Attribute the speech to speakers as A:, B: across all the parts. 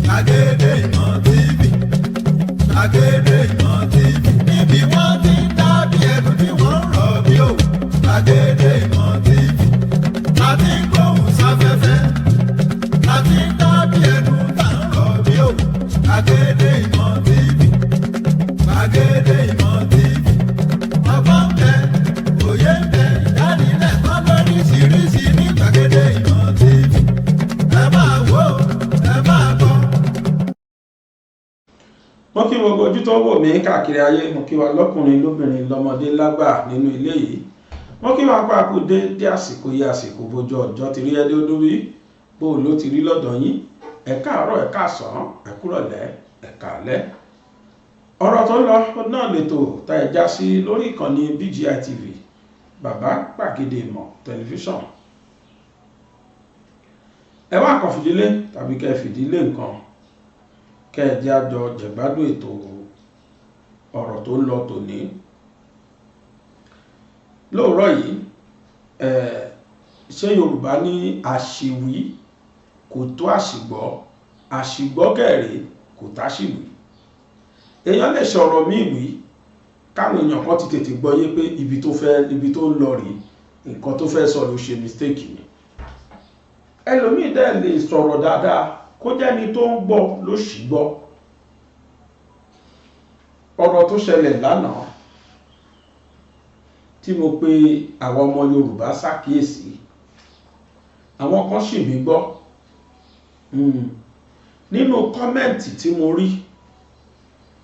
A: Gbàgede Ìmọ̀ TV, Gbàgede Ìmọ̀ TV, níbi wọ́n ti ń dábí ẹ̀dùn tí wọ́n ń rọ̀ bí òwú. Gbàgede Ìmọ̀ TV, láti ń gbóhùn sáfẹ́fẹ́, láti ń dábí ẹ̀dùn tá ń rọ̀ bí òwú. Gbàgede Ìmọ̀ TV, Gbàgede Ìmọ̀ TV, ọgbọ́n ń bẹ, òye ń bẹ, ìdánilẹ́kọ̀ọ́ lóríṣiríṣi ní Gbàgede Ìmọ̀ TV. Ẹ máa wò ó, ẹ máa gbọ́.
B: Mo kí gbogbo ojú tó wò mí káàkiri ayé, mo kí wa lọ́kùnrin lóbìnrin lọ́mọdé lágbà nínú ilé yìí. Mo kí wa pàápàá dé àsìkò yìí, àsìkò bójú ọjọ́ ti rí ẹdí ọdún bí bó ló ti rí lọ́dọ̀ yín. Ẹ káàárọ̀, ẹ káàsán, ẹ kúrọ̀lẹ́, ẹ káalẹ́. Ọ̀rọ̀ tó ń lọ náà lètò tá ẹ já sí lórí ìkànnì BGI TV, bàbá gbàgede ìmọ̀ tẹlifíṣàn. Ẹ wá kàn fìdílé tàbí kẹ́ fìdílé nǹkan kẹ́ẹ̀jẹ́ àjọ jẹ̀gbádùn ètò ọ̀rọ̀ tó ń lọ tòní. Lóòrọ̀ yìí, ṣé Yorùbá ní àṣìwí kò tó àṣìgbọ́, àṣìgbọ́ kẹ̀rẹ́ kò táṣìwí. Èèyàn lè sọ̀rọ̀ míì wí káwọn èèyàn kan ti tètè gbọ́ yé pé ibi tó ń lọ rí nǹkan tó fẹ́ sọ ló ṣe mistake ni. Ẹlòmíì dẹ̀ lè sọ̀rọ̀ dáadáa kó jẹ́ ni tó ń gbọ́ ló ṣì gbọ́. Ọ̀rọ̀ tó ṣẹlẹ̀ lánàá tí mo pe àwọn ọmọ Yorùbá ṣàkíyèsí, àwọn kan ṣì mí gbọ́. Nínú kọ́mẹ́ǹtì tí mo rí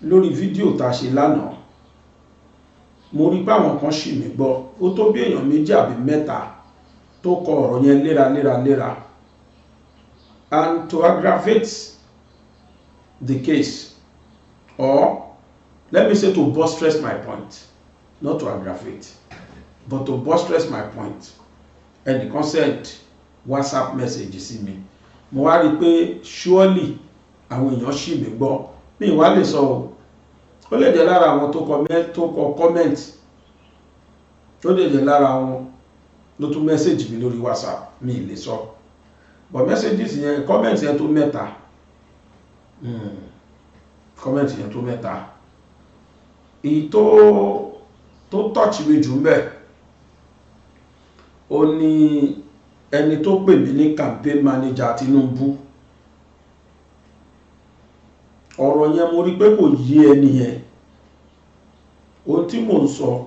B: lórí fídíò tá a ṣe lánàá, mo rí pé àwọn kan ṣì mí gbọ́. Ó tó bí èèyàn méjì àbí mẹ́ta tó kọ ọ̀rọ̀ yẹn léraléra. And to aggravate the case, or let me say to buttress my point, not to aggravate, but to buttress my point, ẹnìkan send WhatsApp message sí mi. Mo wá rí pé surely àwọn èèyàn ṣì mí gbọ́. Mi ìwá lè sọ ó lè jẹ́ lára àwọn tó kọ comment, ó lè jẹ́ lára àwọn ló tún message mi lórí WhatsApp, mi lè sọ. But messages yẹn, comment yẹn tó mẹ́ta, comment yẹn tó mẹ́ta. Èyí tó touch mi jù ń bẹ̀, ó ní ẹni tó pè mí ní campaign manager Tinubu. Ọ̀rọ̀ yẹn mo rí pé kò yé ẹni yẹn. Ohun tí mò ń sọ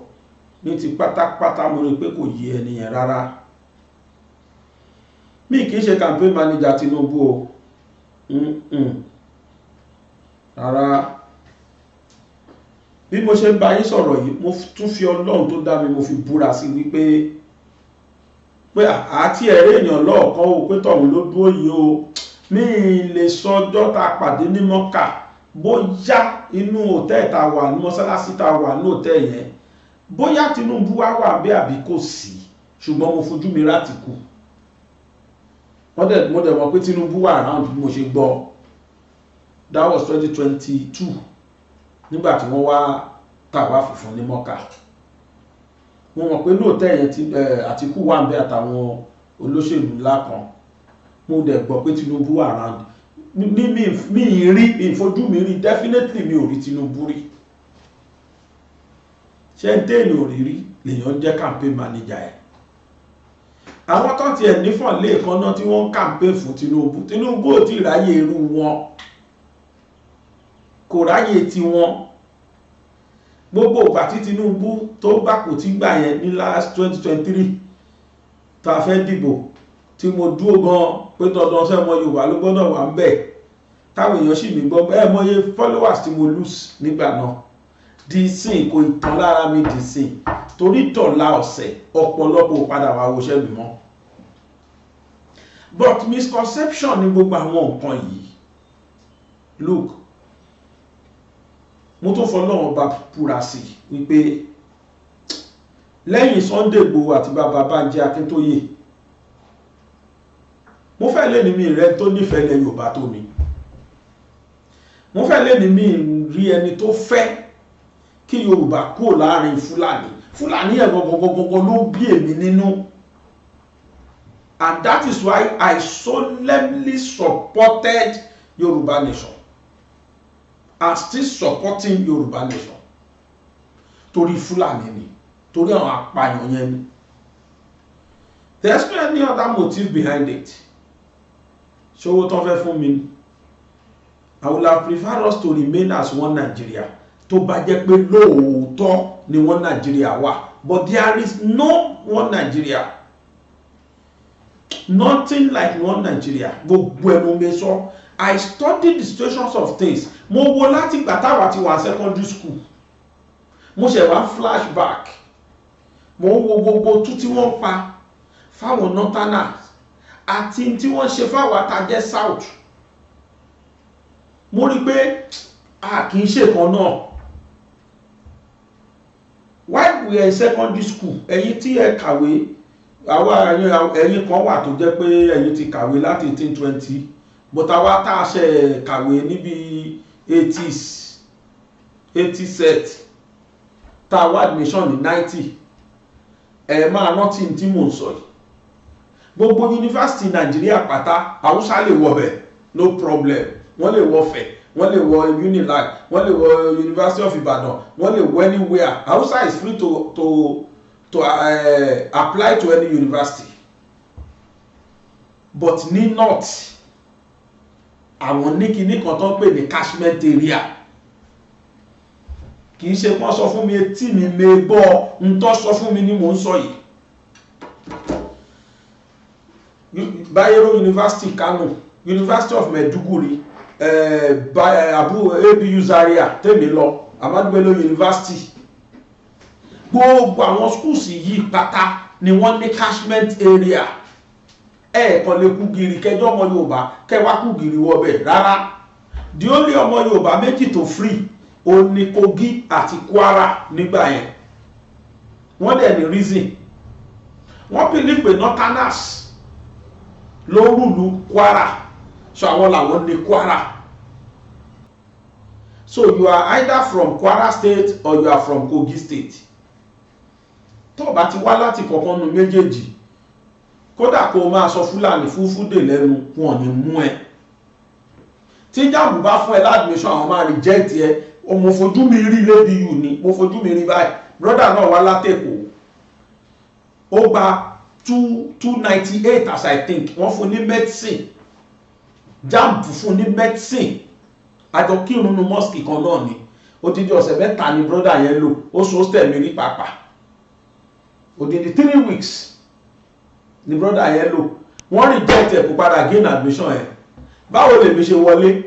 B: ní ti pátápátá mo rí pé kò yé ẹni yẹn rárá. Mi kìí ṣe campaign manager Tinubu o. Rárá. Bí mo ṣe ń bá yín sọ̀rọ̀ yìí, mo tún fi Ọlọ́run tó dá mi mo fi búra sí wípé àti ẹ̀rẹ́ èèyàn lọ́ọ̀kan o pé tọ̀hún ló dúró yìí o. Mi lè sọ ọjọ́ tá pàdé ní Mọ́kà, bóyá inú hòtẹ́ẹ̀ tá wà ní mọ́sálásí tá wà ní hòtẹ́ẹ̀ yẹn, bóyá Tinubu wá wà bí àbí kò sí, ṣùgbọ́n mo fojú mi ráti kù. Mo dẹ̀ mọ̀ pé Tinubu wà around bí mo ṣe gbọ́. That was 2022 nígbà tí wọ́n wá tàwa funfun ní Mọ́kà. Mo mọ̀ pé lóòótọ́ yẹn tí Àtíkù wà ń bẹ àtàwọn olóṣèlú ńlá kan. Mo dẹ̀ gbọ́ pé Tinubu wà around. Mi rí ìfojú mi rí, definitely mi ò rí Tinubu rí. Ṣé ń tẹ́lẹ̀ ò rí lèèyàn jẹ́ campaign manager ẹ̀. Àwọn tó ti ẹ̀ nífọ̀n lẹ́ẹ̀kan náà tí wọ́n ń campaign fún Tinubu. Tinubu ò tí ráyè irú wọn, kò ráyè tí wọn. Gbogbo ìgbà tí Tinubu tó bá kò tí gbà yẹn ní last 2023 tá fẹ́ dìbò, tí mo dúró gan pé dandan ṣé ọmọ Yorùbá ló gbọ́dọ̀ wà ń bẹ̀, táwọn èèyàn sì mí gbọ́ ẹ mọye followers tí mo lose nígbà náà. Di sin kò ìtàn lára mi di sin, torí tọ̀la ọ̀sẹ̀ ọ̀pọ̀lọpọ̀ padà wá woṣẹ́ mi mọ́. But misconception ni gbogbo àwọn nǹkan yìí. Look, mo tó fọlọ́run bá búra sí wípé lẹ́yìn Sunday Igboho àti bàbá Bánjí Akíntóyè, mo fẹ́ lé ní mi rẹ tó nífẹ̀ẹ́ lẹ Yorùbá tó mi. Mo fẹ́ lé ní mi rí ẹni tó fẹ́ kí Yorùbá kúrò láàrin Fúlàní ẹ̀ gọgọgọgọgọ ló bí èmi nínú. And that is why I solemnly supported Yoruba nation and still supporting Yoruba nation torí Fúlàní ni, torí àwọn apààyàn yẹn ni. There's no any other motive behind it. Ṣówó tán fẹ́ fún mi ni. I would have preferred us to remain as one Nigeria. Tó bá jẹ́ pé lóòótọ́ ni one Nigeria wà. But there is no one Nigeria. Nothing like one Nigeria. Gbogbo ẹnu mi sọ. I studied the situations of things. Mo wo láti ìgbà táwa ti wà secondary school. Mo ṣe wá flashback. Mo wo gbogbo tú tí wọ́n pa fáwọn northerners àti tí wọ́n ṣe fáwọn àtàjẹ́ south. Mo rí pé a kì í ṣe kan náà. While we are in secondary school, ẹ̀yin tí ẹ kàwé, àwa ẹ̀yin kan wà tó jẹ́ pé ẹ̀yin ti kàwé láti 1820, but àwa tá a ṣe kàwé níbi 80 set, tá a wá admission ní 90, ẹ máa rántí tí mò ń sọ yìí. Gbogbo yunifásitì Nàìjíríà pátá, Haúsá lè wọ bẹ̀, no problem. Wọ́n lè wọ Fẹ̀, wọ́n lè wọ Unilag, wọ́n lè wọ University of Ibadan, wọ́n lè wọ anywhere. Hausa is free to apply to any university. But ní north, àwọn ní kíní kan tó ń pè ní catchment area. Kì í ṣe pọ́n sọ fún mi etí mi gbọ́ ń tọ́ sọ fún mi ní mò ń sọ yìí. Bayero University Kano, University of Maiduguri, ABU Zaria tèmi lọ, Ahmadu Bello University. Gbogbo àwọn schools yìí pátá ni wọ́n ní catchment area. Kàn lè kú gìrì kẹjọ ọmọ Yorùbá kẹwàá kú gìrì wọbẹ̀ rárá. The only ọmọ Yorùbá méjì tó free ó ní Kogi àti Kwara nígbà yẹn. Wọ́n dẹ̀ ní reason. Wọ́n believe pé northerners ló rúlu Kwara, so àwọn làwọn ní Kwara. So you are either from Kwara state or you are from Kogi state. Tó bá ti wá láti kọ̀ọ̀kan nu méjèèjì, kódà kó máa sọ Fúlàní fúfúdè lẹ́nu wọn ní mú ẹ. Tí jàmbù bá fún ẹ ládùmíṣàn àwọn máa reject ẹ. Mo fojú mi rí lédi yù ni, mo fojú mi rí báyìí. Brother náà wá látẹ̀kọ̀. Ó gba 298 as I think. Wọ́n fún ní medicine. Jàmbù fún ní medicine. Àjọ kírun nu mosque kan náà ni. Odidi ọ̀sẹ̀ mẹ́ta ni brother yẹn lò. Ó so hostel mi rí pàápàá. Odidi 3 weeks ni brother yẹn lò. Wọ́n reject ẹ̀ kó padà gain admission ẹ̀. Báwo lè mi ṣe wọlé?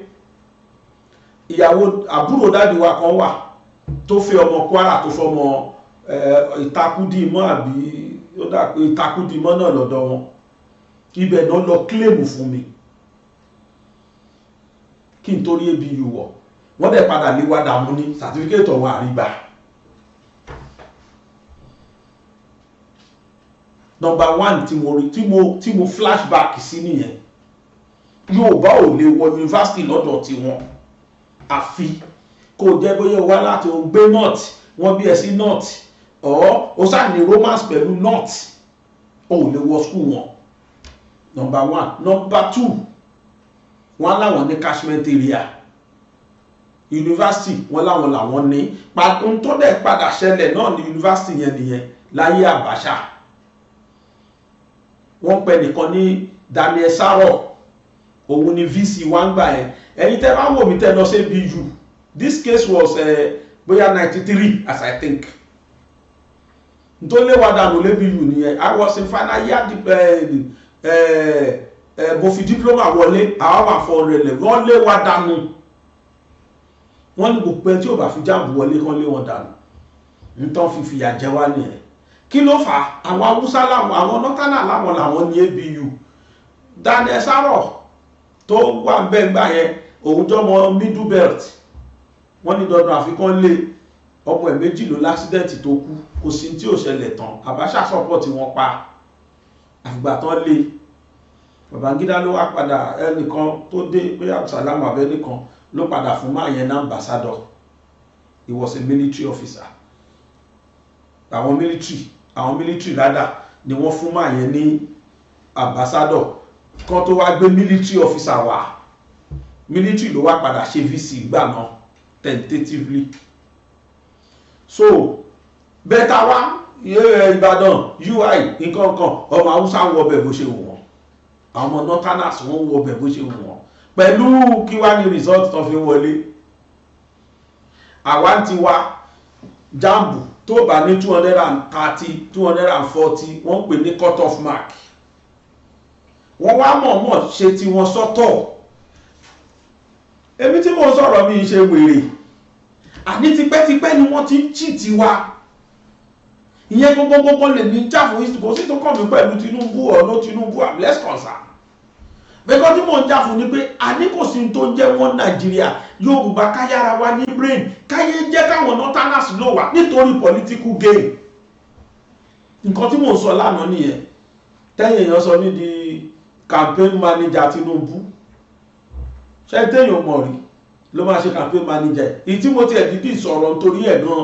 B: Ìyàwó àbúrò dáàdì wa kan wà tó fẹ́ ọmọ Kwara tó fọmọ Ìtakúdìmọ́ àbí ó dà pé Ìtakúdìmọ́ náà lọ́dọ̀ wọn. Ibẹ̀ náà lọ claim fún mi kí n torí ABU wọ̀. Wọ́n dẹ̀ padà lé wá dàmú ní certificate ọ̀wọ́ àrígbà. Number 1 tí mo flashback sí nìyẹn. Yorùbá ò lè wọ university lọ́dọ̀ tí wọn àfi kó jẹ́ bóyá wá láti ògbé north, wọ́n bí ẹ sí north, or ó sáà ní romance pẹ̀lú north, ó lè wọ school wọn. Number 1. Number 2, wọ́n láwọn ní catchment area. University wọ́n láwọn ní. N tó dẹ̀ padà ṣẹlẹ̀ náà ní university yẹn nìyẹn láyé Abacha. Wọ́n pè nìkan ní Daniel Saro, òun ni VC wá ń gbà ẹ̀. Ẹni tẹ́ bá wò mí tẹ́ lọ sí ABU. This case was bóyá 93 as I think. N tó lé wa dànù l'ABU nìyẹn. I was in final year mo fi diploma wọlé, àwọn wà 400 level. Wọ́n lé wa dànù. Wọ́n ní gbogbo ẹ tí ò bá fi jáàbù wọlé kán lé wọn dànù. N tán fi fìyà jẹ wá nìyẹn. Kí ló fà á? Àwọn Haúsá láwọn, àwọn Northern láwọn ní ABU. Daniel Saro tó wà bẹ́ẹ̀ gbà yẹn, òun jọmọ middle belt. Wọ́n ní dandan àfikún lé ọmọ ẹ̀ méjì ló l'accident tó kú. Kò sí tí ò ṣẹlẹ̀ tán. Abacha support wọn pa. Àfìgbà tán lé. Babangida ló wá padà ẹnìkan tó dé pé Abdulsalam abẹ́nìkan ló padà fún máa yẹn ní ambassador. He was a military officer. Àwọn military rádà ni wọ́n fún máa yẹn ní ambassador kan tó wá gbé military officer wá military ló wá padà ṣe VC gbà náà tentatively. So bẹ́ẹ̀ta wá Ìbàdàn UI nǹkan kan ọmọ Haúsá ń wọbẹ̀ bó ṣe wù wọ́n, àwọn ọmọ northerners wọ́n ń wọbẹ̀ bó ṣe wù wọ́n, pẹ̀lú kí wá ní result tó fi wọlé. Àwa ti wá jambu tó bá ní 230 240 wọ́n pè ní cut off mark, wọ́n wá mọ̀ọ́mọ̀ ṣe tí wọ́n sọ́tọ̀. Èmi tí mo sọ̀rọ̀ mi ṣe wèrè, àní tipẹ́tipẹ́ ni wọ́n ti ń cheat wa. Ìyẹn gbogbo lè ní jà fún kò sí tó kàn mí pẹ̀lú Tinubu ọ̀nà Tinubu I'm less concerned. Bẹ́ẹ̀kọ́ tí mò ń jà fún ni pé àní kò sí tó jẹ́ wọ́n Nàìjíríà Yorùbá káyára wa ní brain káyé jẹ́ káwọn northerners ló wà nítorí political gain. Nǹkan tí mò ń sọ lánàá nìyẹn. Tẹ́yìn èèyàn sọ ní di campaign manager Tinubu. Ṣé téèyàn mọ̀ rí ló máa ṣe campaign manager? Ìyí tí mo ti ẹ̀ dídì sọ̀rọ̀ nítorí ẹ̀ gan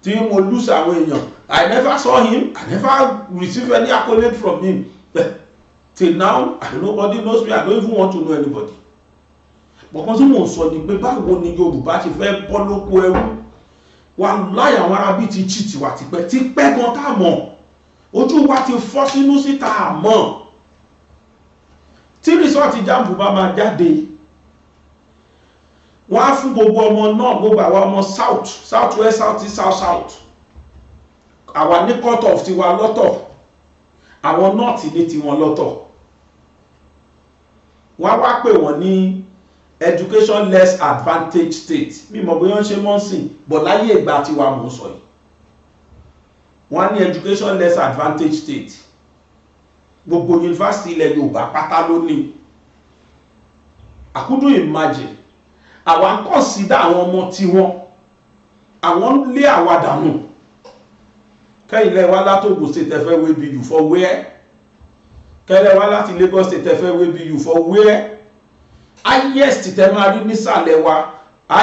B: tí mo lose àwọn èèyàn. I never saw him, I never received any accolade from him. Till now, nobody knows me, I don't even want to know anybody. But kan tí mò ń sọ ni pé báwo ni Yorùbá ti fẹ́ bọ́ lóko ẹrú? Wàláhì àwọn Arábí ti cheat wa tipẹ́ gan tá mọ̀. Ojú wa ti fọ́ sínú síta mọ̀. Tí result jambu bá máa jáde, wọ́n á fún gbogbo ọmọ náà, gbogbo àwọn ọmọ south west, south east, south. Àwa ní cut off tiwa lọ́tọ̀, àwọn north ní tiwọn lọ́tọ̀. Wọ́n wá pè wọ́n ní education less advantaged state. Mi mọ̀ bóyá ń ṣe mọ́sìn, but láyé ìgbà tiwa mò ń sọ yìí. Wọ́n ní education less advantaged state. Gbogbo university ilẹ̀ Yorùbá pátá ló ní. I couldn't imagine. Àwa ń consider àwọn ọmọ tiwọn, àwọn lé àwa dànù. Kẹ́yìnlẹ̀ wá láti Ogun State ẹ̀fẹ́ wé bí you for where? Kẹ́lẹ̀ wá láti Lagos State ẹ̀fẹ́ wé bí you for where? Highest tẹ́ máa rí nísàlẹ̀ wa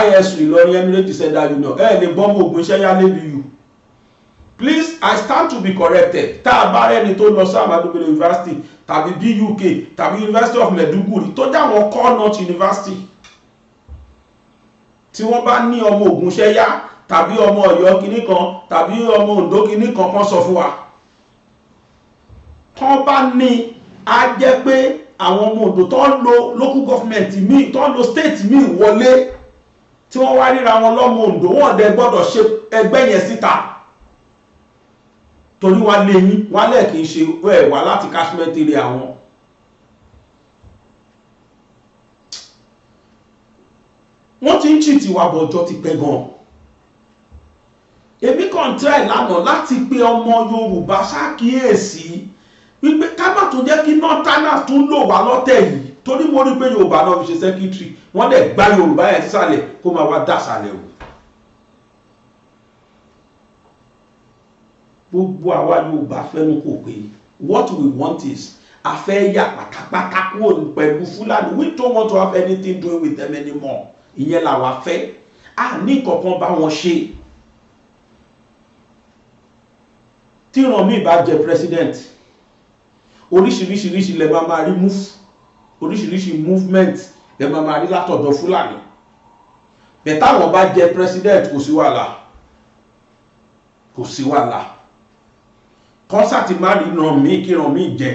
B: ISU Ìlọrin Emirates Central Union lè bọ́mù Ògùn iṣẹ́ yá lébi you. Please, I stand to be corrected. Tá a bá rẹ́ni tó lọ sí Ahmadu Bello University tàbí BUK tàbí University of Maiduguri tó jẹ́ àwọn core north university tí wọ́n bá ní ọmọ Ògùn iṣẹ́ yá tàbí ọmọ Ọ̀yọ́ kìíní kan tàbí ọmọ Oǹdó kìíní kan kan sọ fún wa. Tán bá ní a jẹ́ pé àwọn ọmọ Oǹdó tó ń lo local government míì tó ń lo state míì wọlé tí wọ́n wá ríra wọn lọ́mọ Oǹdó wọ́n dẹ̀ gbọ́dọ̀ ṣe ẹgbẹ́ yẹn síta. Torí wá lé yín wá lẹ́ẹ̀kì ṣe wà láti catchment area àwọn. Wọ́n ti ń cheat wa bọ̀jọ́ ti pẹ́ gan. Èmi kàn try lánàá láti pe ọmọ Yorùbá ṣàkíyèsí wípé ká má tó jẹ́ kí northerners tún lò wá lọ́tẹ̀ yìí, torí mo rí pé Yorùbá náà fi ṣe secretary wọ́n dẹ̀ gbá Yorùbá yẹn sísàlẹ̀ kó máa wá dàsàlẹ̀ o. Gbogbo àwa Yorùbá fẹ́nu kò pé what we want is a fẹ́ yà pátápátá kúrò pẹ̀lú Fúlàní. We don't want to have anything doing with them anymore. Ìyẹn làwa fẹ́. A ní kankan bá wọn ṣe. Tí Rànmí bá jẹ president, oríṣiríṣi lẹ máa rí move, oríṣiríṣi movement lẹ máa rí látọ̀dọ̀ Fúlàní. Bẹ̀tà wọn bá jẹ president kò sí wàhálà. Kò sí wàhálà. Kọ́nsàtì máa rí Rànmí kí Rànmí jẹ.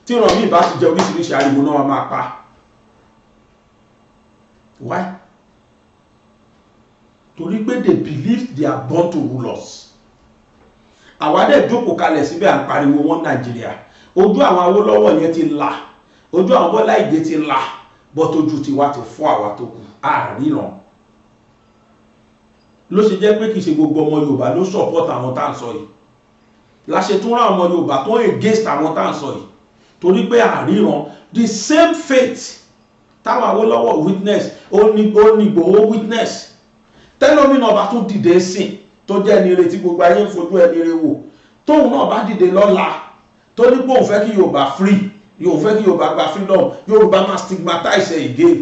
B: Tí Rànmí bá ti jẹ oríṣiríṣi ariwo náà máa pa. Why? Torí pé they believe they are born to rule us. Àwa dẹ̀ jókòó kalẹ̀ síbẹ̀ à ń pariwo wọn Nàìjíríà. Ojú àwọn Awólọ́wọ̀ yẹn ti là, ojú àwọn Bọ́lá Ìgè ti là, but ojú tiwa ti fọ́ àwa tó kù àríran. Ló ṣe jẹ́ pé kìí ṣe gbogbo ọmọ Yorùbá ló support àwọn tá à ń sọ yìí. Láṣẹ tún rán ọmọ Yorùbá tó against àwọn tá à ń sọ yìí. Torí pé àríran the same fate táwọn Awólọ́wọ̀ witness ó ní Ìgbòho witness. Tẹ́lómìnà ọba tó dìde sìn tó jẹ́ ẹni retí gbogbo ayé ń fojú ẹni re wò, tóun náà bá dìde lọ́la tó ní pé òun fẹ́ kí Yorùbá free, yóò fẹ́ kí Yorùbá gba freedom, Yorùbá máa stigmatize ẹ̀ again.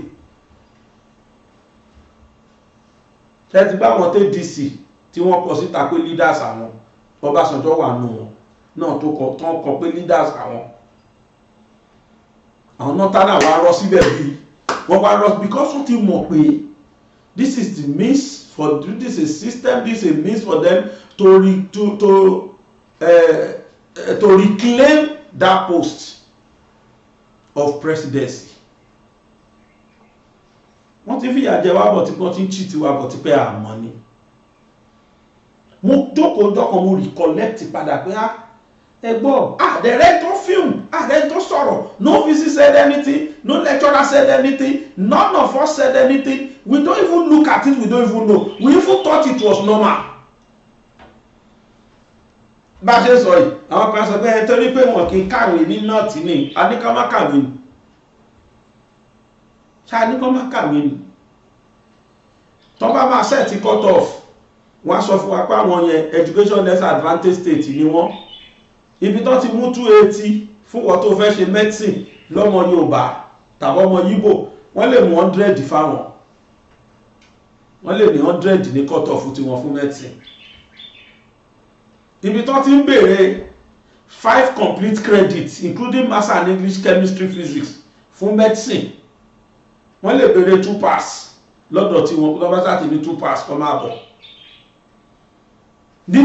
B: Ṣé ti bá wọn tẹ́ DC tí wọ́n kọ síta pé leaders àwọn Ọbásanjọ́ wà nù wọn náà tó kọ pé leaders àwọn náà tánà wá rọ́ síbẹ̀ bí wọ́n wá rush because wọ́n ti mọ̀ pé this is the means for this is a system, this is a means for them to reclaim that post of presidency. Wọ́n ti fìyà jẹ wá bọ̀ tí wọ́n ti ń cheat wá bọ̀ tí pé àmọ́ ni. Mo jókòó dọ́kan mo recollect padà pé ẹgbọ́n director film director sọ̀rọ̀, no VC said anything, no lecturer said anything, none of us said anything, we don't even look at it, we don't even know, we even thought it was normal. Bá ṣe sọ yìí àwọn kan sọ pé ẹ torí pé wọn kì í kàwé ní nọ́ọ̀tì ní àníkàn má kàwé ni ṣáàníkàn má kàwé ni tó bá máa set cut off wọ́n sọ fún wa pé àwọn yẹn education disadvantage state ni wọ́n ibi tó ti mú 280 fún wọn tó fẹ́ ṣe medicine lọ́mọ Yorùbá tàbí ọmọ Yíbò wọ́n lè mú 100 fáwọn wọ́n lè ní 100 ní cut off tí wọ́n fún medicine ibi tó ti ń béèrè 5 complete credits including maths and English, chemistry, physics fún medicine wọ́n lè béèrè 2 pass lọ́dọ̀ tí wọ́n lọ́bá sáti ní 2 pass kọ́ máa bọ̀ ní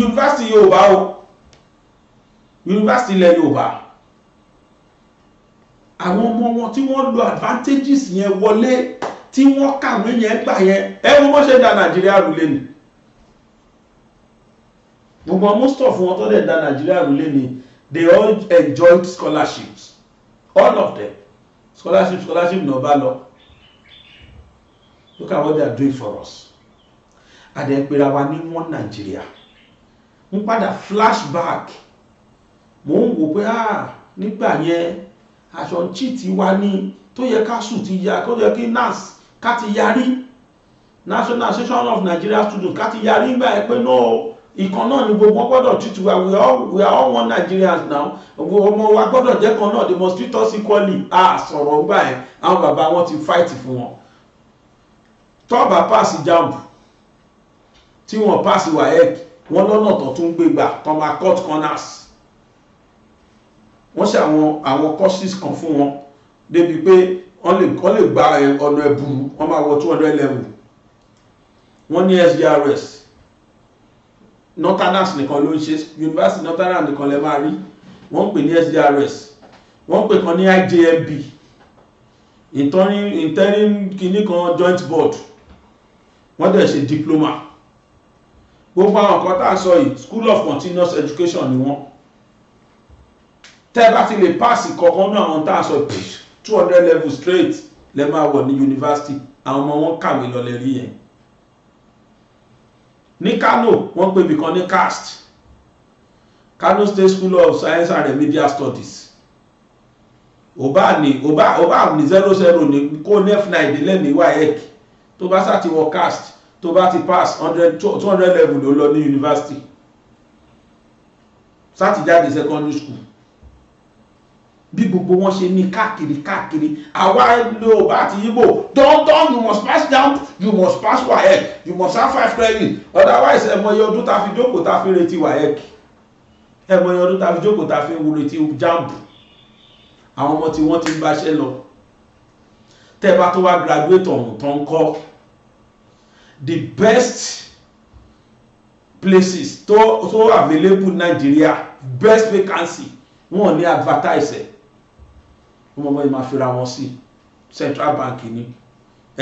B: University Yorùbá o University ilẹ̀ Yorùbá àwọn ọmọ wọn tí wọ́n lo advantages yẹn wọlé tí wọ́n kàwé yẹn gbà yẹn ẹwọ́n mọ́ ṣe dá Nàìjíríà rú lẹ́nu gbogbo most of wọn tó dẹ̀ dá Nàìjíríà rú lẹ́nu they all enjoyed scholarships all of them scholarship náà bá lọ look at what they are doing for us àdẹ̀pẹ̀rẹ̀ wa ní wọ́n Nàìjíríà ń padà flashback mo ń wò pé nígbà yẹn aṣọ cheat wa ní tó yẹ ká sùn ti ya kó yẹ kí NAS ká ti yarí National Association of Nigeria Students ká ti yarí gbà ẹ pé no ìkan náà ni gbogbo gbọ́dọ̀ treat wa we are all one Nigerians now ọmọ wa gbọ́dọ̀ jẹ́ kan náà they must treat us equally sọ̀rọ̀ gbà ẹ àwọn bàbá wọn ti fight fún wọn tó bá pass JAMB tí wọ́n pass WAEC wọ́n lọ́nà tó tún gbégbà tó máa cut corners wọ́n ṣe àwọn courses kan fún wọn débi pé wọ́n lè gba ọ̀nà ẹ̀bùrú wọ́n máa wọ 200 level wọ́n ní SGRS Northerners nìkan ló ń ṣe University Northerners nìkan lẹ máa rí wọ́n pè ní SGRS wọ́n pè kan ní IJMB interim kìíní kan joint board wọ́n dẹ̀ ṣe diploma gbogbo àwọn kan tá a sọ yìí School of Continuous Education ni wọ́n tẹ́ bá ti lè páàsì kọ̀ọ̀kan náà àwọn tá a sọ 200 level straight lẹ máa wọ̀ ní university àwọn ọmọ wọn kàwé lọ lè rí yẹn ní Kano wọ́n pè bìkan ní CAST Kano State School of Science and Remedial Studies ọba ní 00 ní kó ní F9 ìdílé ní WAEC tó bá sá ti wọ CAST tó bá ti pass 200 level ló lọ ní university sá ti jáde secondary school bí gbogbo wọn ṣe ní káàkiri àwa Yorùbá àti Igbo dandan you must pass JAMB you must pass WAEC you must have 5 credits otherwise ẹmọye ọdún ta fi jókòó ta fi retí WAEC ẹmọye ọdún ta fi jókòó ta fi retí JAMB àwọn ọmọ tí wọ́n ti ń báṣẹ́ lọ tẹ́ bá tó wá graduate ọ̀hún tó ń kọ́ the best places tó available Nigeria best vacancy wọ́n ní advertise wọ́n mọ́ ìmá fira wọn sí Central Bank ní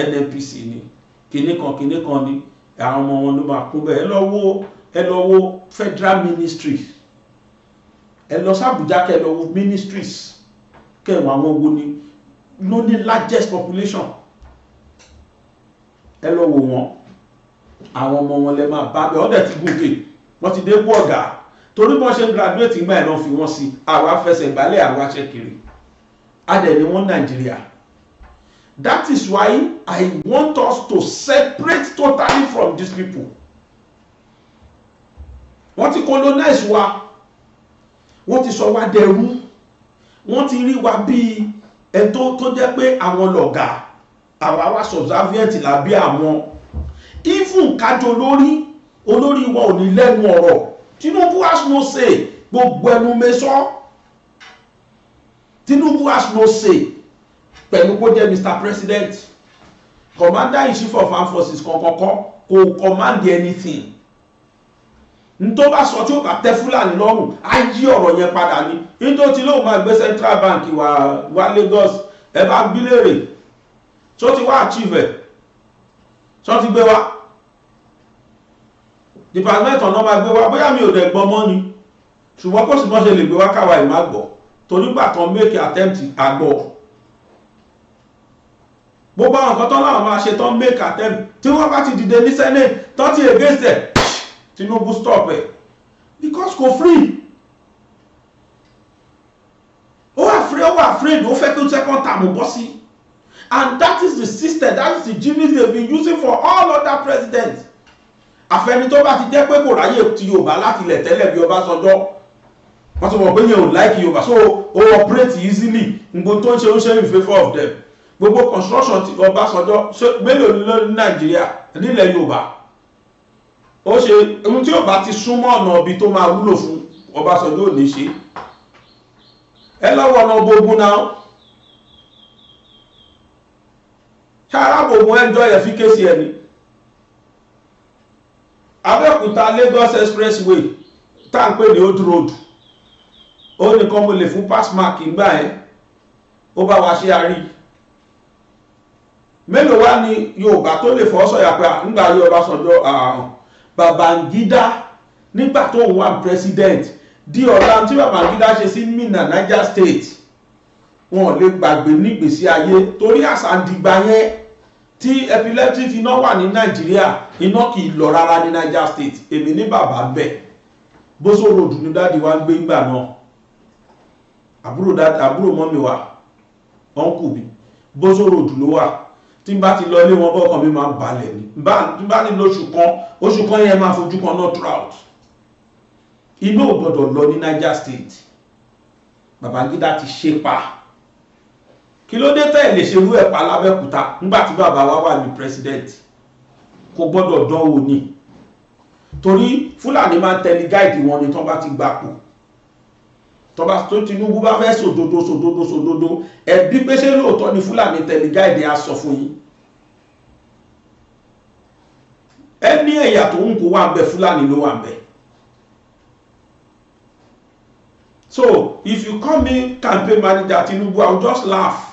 B: NNPC ní kìníkan ní àwọn ọmọ wọn ló máa kún bẹ́ẹ̀ ẹ lọ wo Federal Ministry ẹ lọ s'Abuja kẹ́ lọ wo ministries kẹwàá àwọn wo ni ló ní largest population ẹ lọ wo wọn àwọn ọmọ wọn lẹ máa bá bẹ ọdẹ ti gòkè wọ́n ti dé kú ọ̀gá torí bọ́n ṣe graduate ìgbà ẹ̀nà fi wọ́n sí àwa fẹsẹ̀ gbálẹ̀ àwa ṣẹ́kiri adẹ̀ ni wọ́n Nigeria. That is why I want us to separate totally from these people. Wọ́n ti colonize wa, wọ́n ti sọ wá dẹrú, wọ́n ti rí wa bí ẹ̀tọ́ tó jẹ́ pé àwọn lọ̀gá àwa wá subservient làbí àwọn even kájọ olórí wa ò ní lẹ́nu ọ̀rọ̀. Tinubu has no say gbogbo ẹnu mẹ́sọ́ Tinubu has no say pẹ̀lú kó jẹ́ Mr. President, Commander in Chief of Armed Forces kankan kò command anything. N tó bá sọ tí ó bá tẹ́ Fúlàní lọ́rùn á yí ọ̀rọ̀ yẹn padà ní. Nítorí tí lóun máa gbé Central Bank wá Lagos, ẹ bá bí léèrè tó ti wá achieve ẹ̀ tó ti gbé wá department ọ̀nà máa gbé wá, bóyá mi ò dẹ̀ gbọ́ mọ́ ni, ṣùgbọ́n kó sì mọ́ ṣe lè gbé wá káwa ìmá gbọ́ torí gbà tán make attempt àgbọ̀. Gbogbo àwọn nǹkan tán láwọn máa ṣe tán make attempt tí wọ́n bá ti dìde ní Senate tán ti against ẹ̀, Tinubu stop ẹ̀ because kò free. Ó wà afraid ó fẹ́ kí second term bọ́ sí, and that is the system, that is the genius they have been using for all other presidents. Àfẹni tó bá ti jẹ́ pé kò ráyè ti Yorùbá láti ilẹ̀ tẹ́lẹ̀ bí Ọbásanjọ́, wọ́n ti mọ̀ pé yẹn ò like Yorùbá, so ó operate easily. Gbogbo tó ń ṣe ó ṣe in favour of them. Gbogbo construction ti Ọbásanjọ́ mélòó ní Nàìjíríà nílẹ̀ Yorùbá, ó ṣe ohun tí Yorùbá ti súnmọ́ ọ̀nà ibi tó máa wúlò fún Ọbásanjọ́ ò ní ṣe. Ẹ lọ́wọ́ ọ̀nà gbogbo náà ṣáàrábògùn ẹjọ́ yẹ fi kéṣì ẹni. Abẹ́òkúta Lagos expressway tá ń pè ní old road, ó nìkan mo lè fún pass mark ìgbà ẹ̀, ó bá wa ṣe àrí. Mélòó wá ní Yorùbá tó lè fọ́ sọ̀yà pé nígbà yí Ọbásanjọ́ Babangida nígbà tó wà president di ọ̀la tí Babangida ṣe sí Minna Niger State wọn lè gbàgbé nígbèsí ayé torí àsàndìgbà yẹn tí epileptic iná wà ní Nàìjíríà, iná kì í lọ rárá ní Niger State. Èmi ní bàbá bẹ̀ Bósó road ní dáàdi wa gbé ìgbà náà, àbúrò mọ́mí wa ọ̀nkù mi Bósó road ló wà. Tí n bá ti lọ ilé wọn bọ́kàn mi máa balẹ̀ ní, tí n bá ní oṣù kan yẹn máa fojú kan náà trout. Iná ò gbọdọ̀ lọ ní Niger State. Babangida ti ṣe pa. Kí ló dé tẹ́ lè ṣerú ẹ̀ pa l'Abẹ́òkúta nígbà tí bàbá wa wà ní president? Kò gbọdọ̀ dánwò ni, torí Fúlàní máa ń tẹ̀lé gáìdì wọn ni tán bá ti gbapò. Tọ́ba tó Tinubu bá fẹ́ sòdodo ẹbí pé ṣé lóòótọ́ ni Fúlàní tẹ̀lé gáìdì á sọ fún yín. Ẹni ẹ̀yà tó ń kó wà ń bẹ Fúlàní ló wà ń bẹ. So if you call me campaign manager Tinubu, I will just laugh.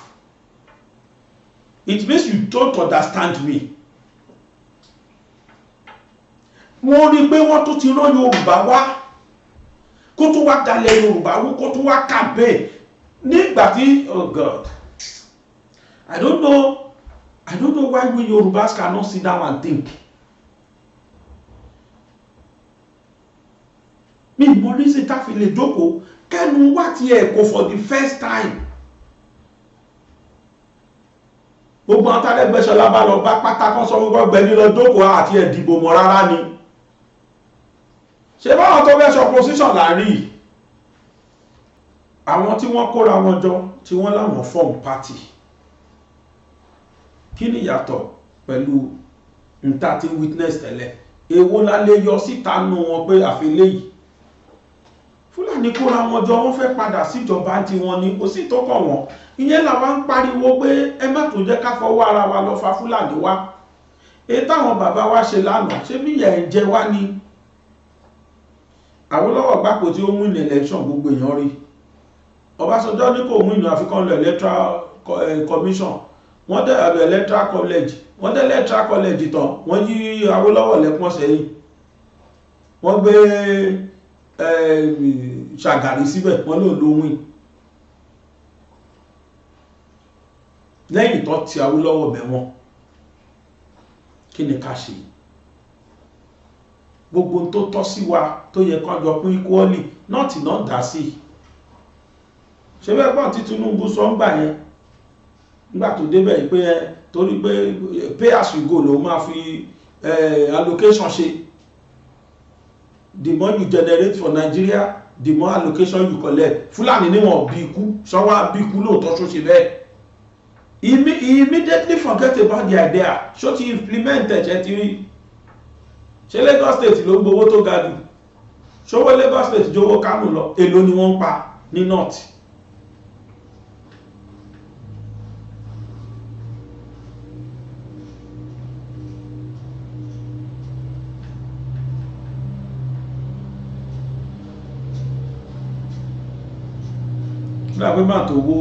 B: It means you don't understand me. Wọ́n rí pé wọ́n tó ti rán Yorùbá wá kó tó wá dalẹ̀ Yorùbá wó kó tó wá campaign nígbà tí oh God, I don't know why we Yorùbás cannot sit down and think. Mi mọ̀ ní sí tá fi lè jókòó kẹ́nu wá ti ẹ̀kọ́ for the first time. Gbogbo àwọn tálẹ́gbẹ́sọ̀lá bá lọ bá pátákọ́ sọ gbogbo ọgbẹ̀ni lọ jókòó àti ẹ̀dìbò mọ̀ rárá ni. Ṣé báwọn tó fẹ́ sọ position láàrin àwọn tí wọ́n kóra wọn jọ tí wọ́n láwọn form party? Kí ni yàtọ̀ pẹ̀lú nta tí witness tẹ́lẹ̀? Èwo la lè yọ síta nù wọn pé àfilẹ́ yìí Fúlàní kóra wọn jọ wọ́n fẹ́ padà síjọba tí wọ́n ní kò sí tó kàn wọ́n. Ìyẹn làwọn ń pariwo pé ẹ má tó jẹ́ ká fọwọ́ ara wa lọ fa Fúlàní wá. Èyí táwọn bàbá wa ṣe lánàá ṣé bí ìyà ẹ̀ ń jẹ wá ni? Awólọ́wọ̀ gbàpò tí ó mú ní election gbogbo èèyàn rí. Ọbásanjọ́ ní kò mú ìnà African Electoral Commission, wọ́n dẹ̀ Electoral College, wọ́n dẹ̀ Electoral College tán wọ́n yí Awólọ́wọ̀ lẹ́pọ̀n sẹ́yìn, wọ́n gbé Ṣàgàrí síbẹ̀ wọ́n ló lóhun. Lẹ́yìn tó ti Awólọ́wọ̀ bẹ̀wọ̀n, kí ni ká ṣe? Gbogbo tó tọ́ sí wa tó yẹ kó jọ pín equally náà tí náà dá sí. Ṣé bẹ́ẹ̀ gbọ́n tí Tinubu sọ ń gbà yẹn nígbà tó débẹ̀ pé torí pé pay as you go ló máa fi allocation ṣe. The more you generate for Nigeria, the more allocation you collect. Fúlàní ní wọn bí ikú, ṣọ́wá bí ikú lóòótọ́ ṣó ṣe bẹ́ẹ̀. He immediately forget about the idea. Ṣó ti implement ẹ̀ ti rí. Ṣé Lagos State ló gbowó tó ga jù? Ṣówó Lagos State jówó Kánò lọ, èló ni wọ́n ń pa ní North. nígbà pé máa tó wó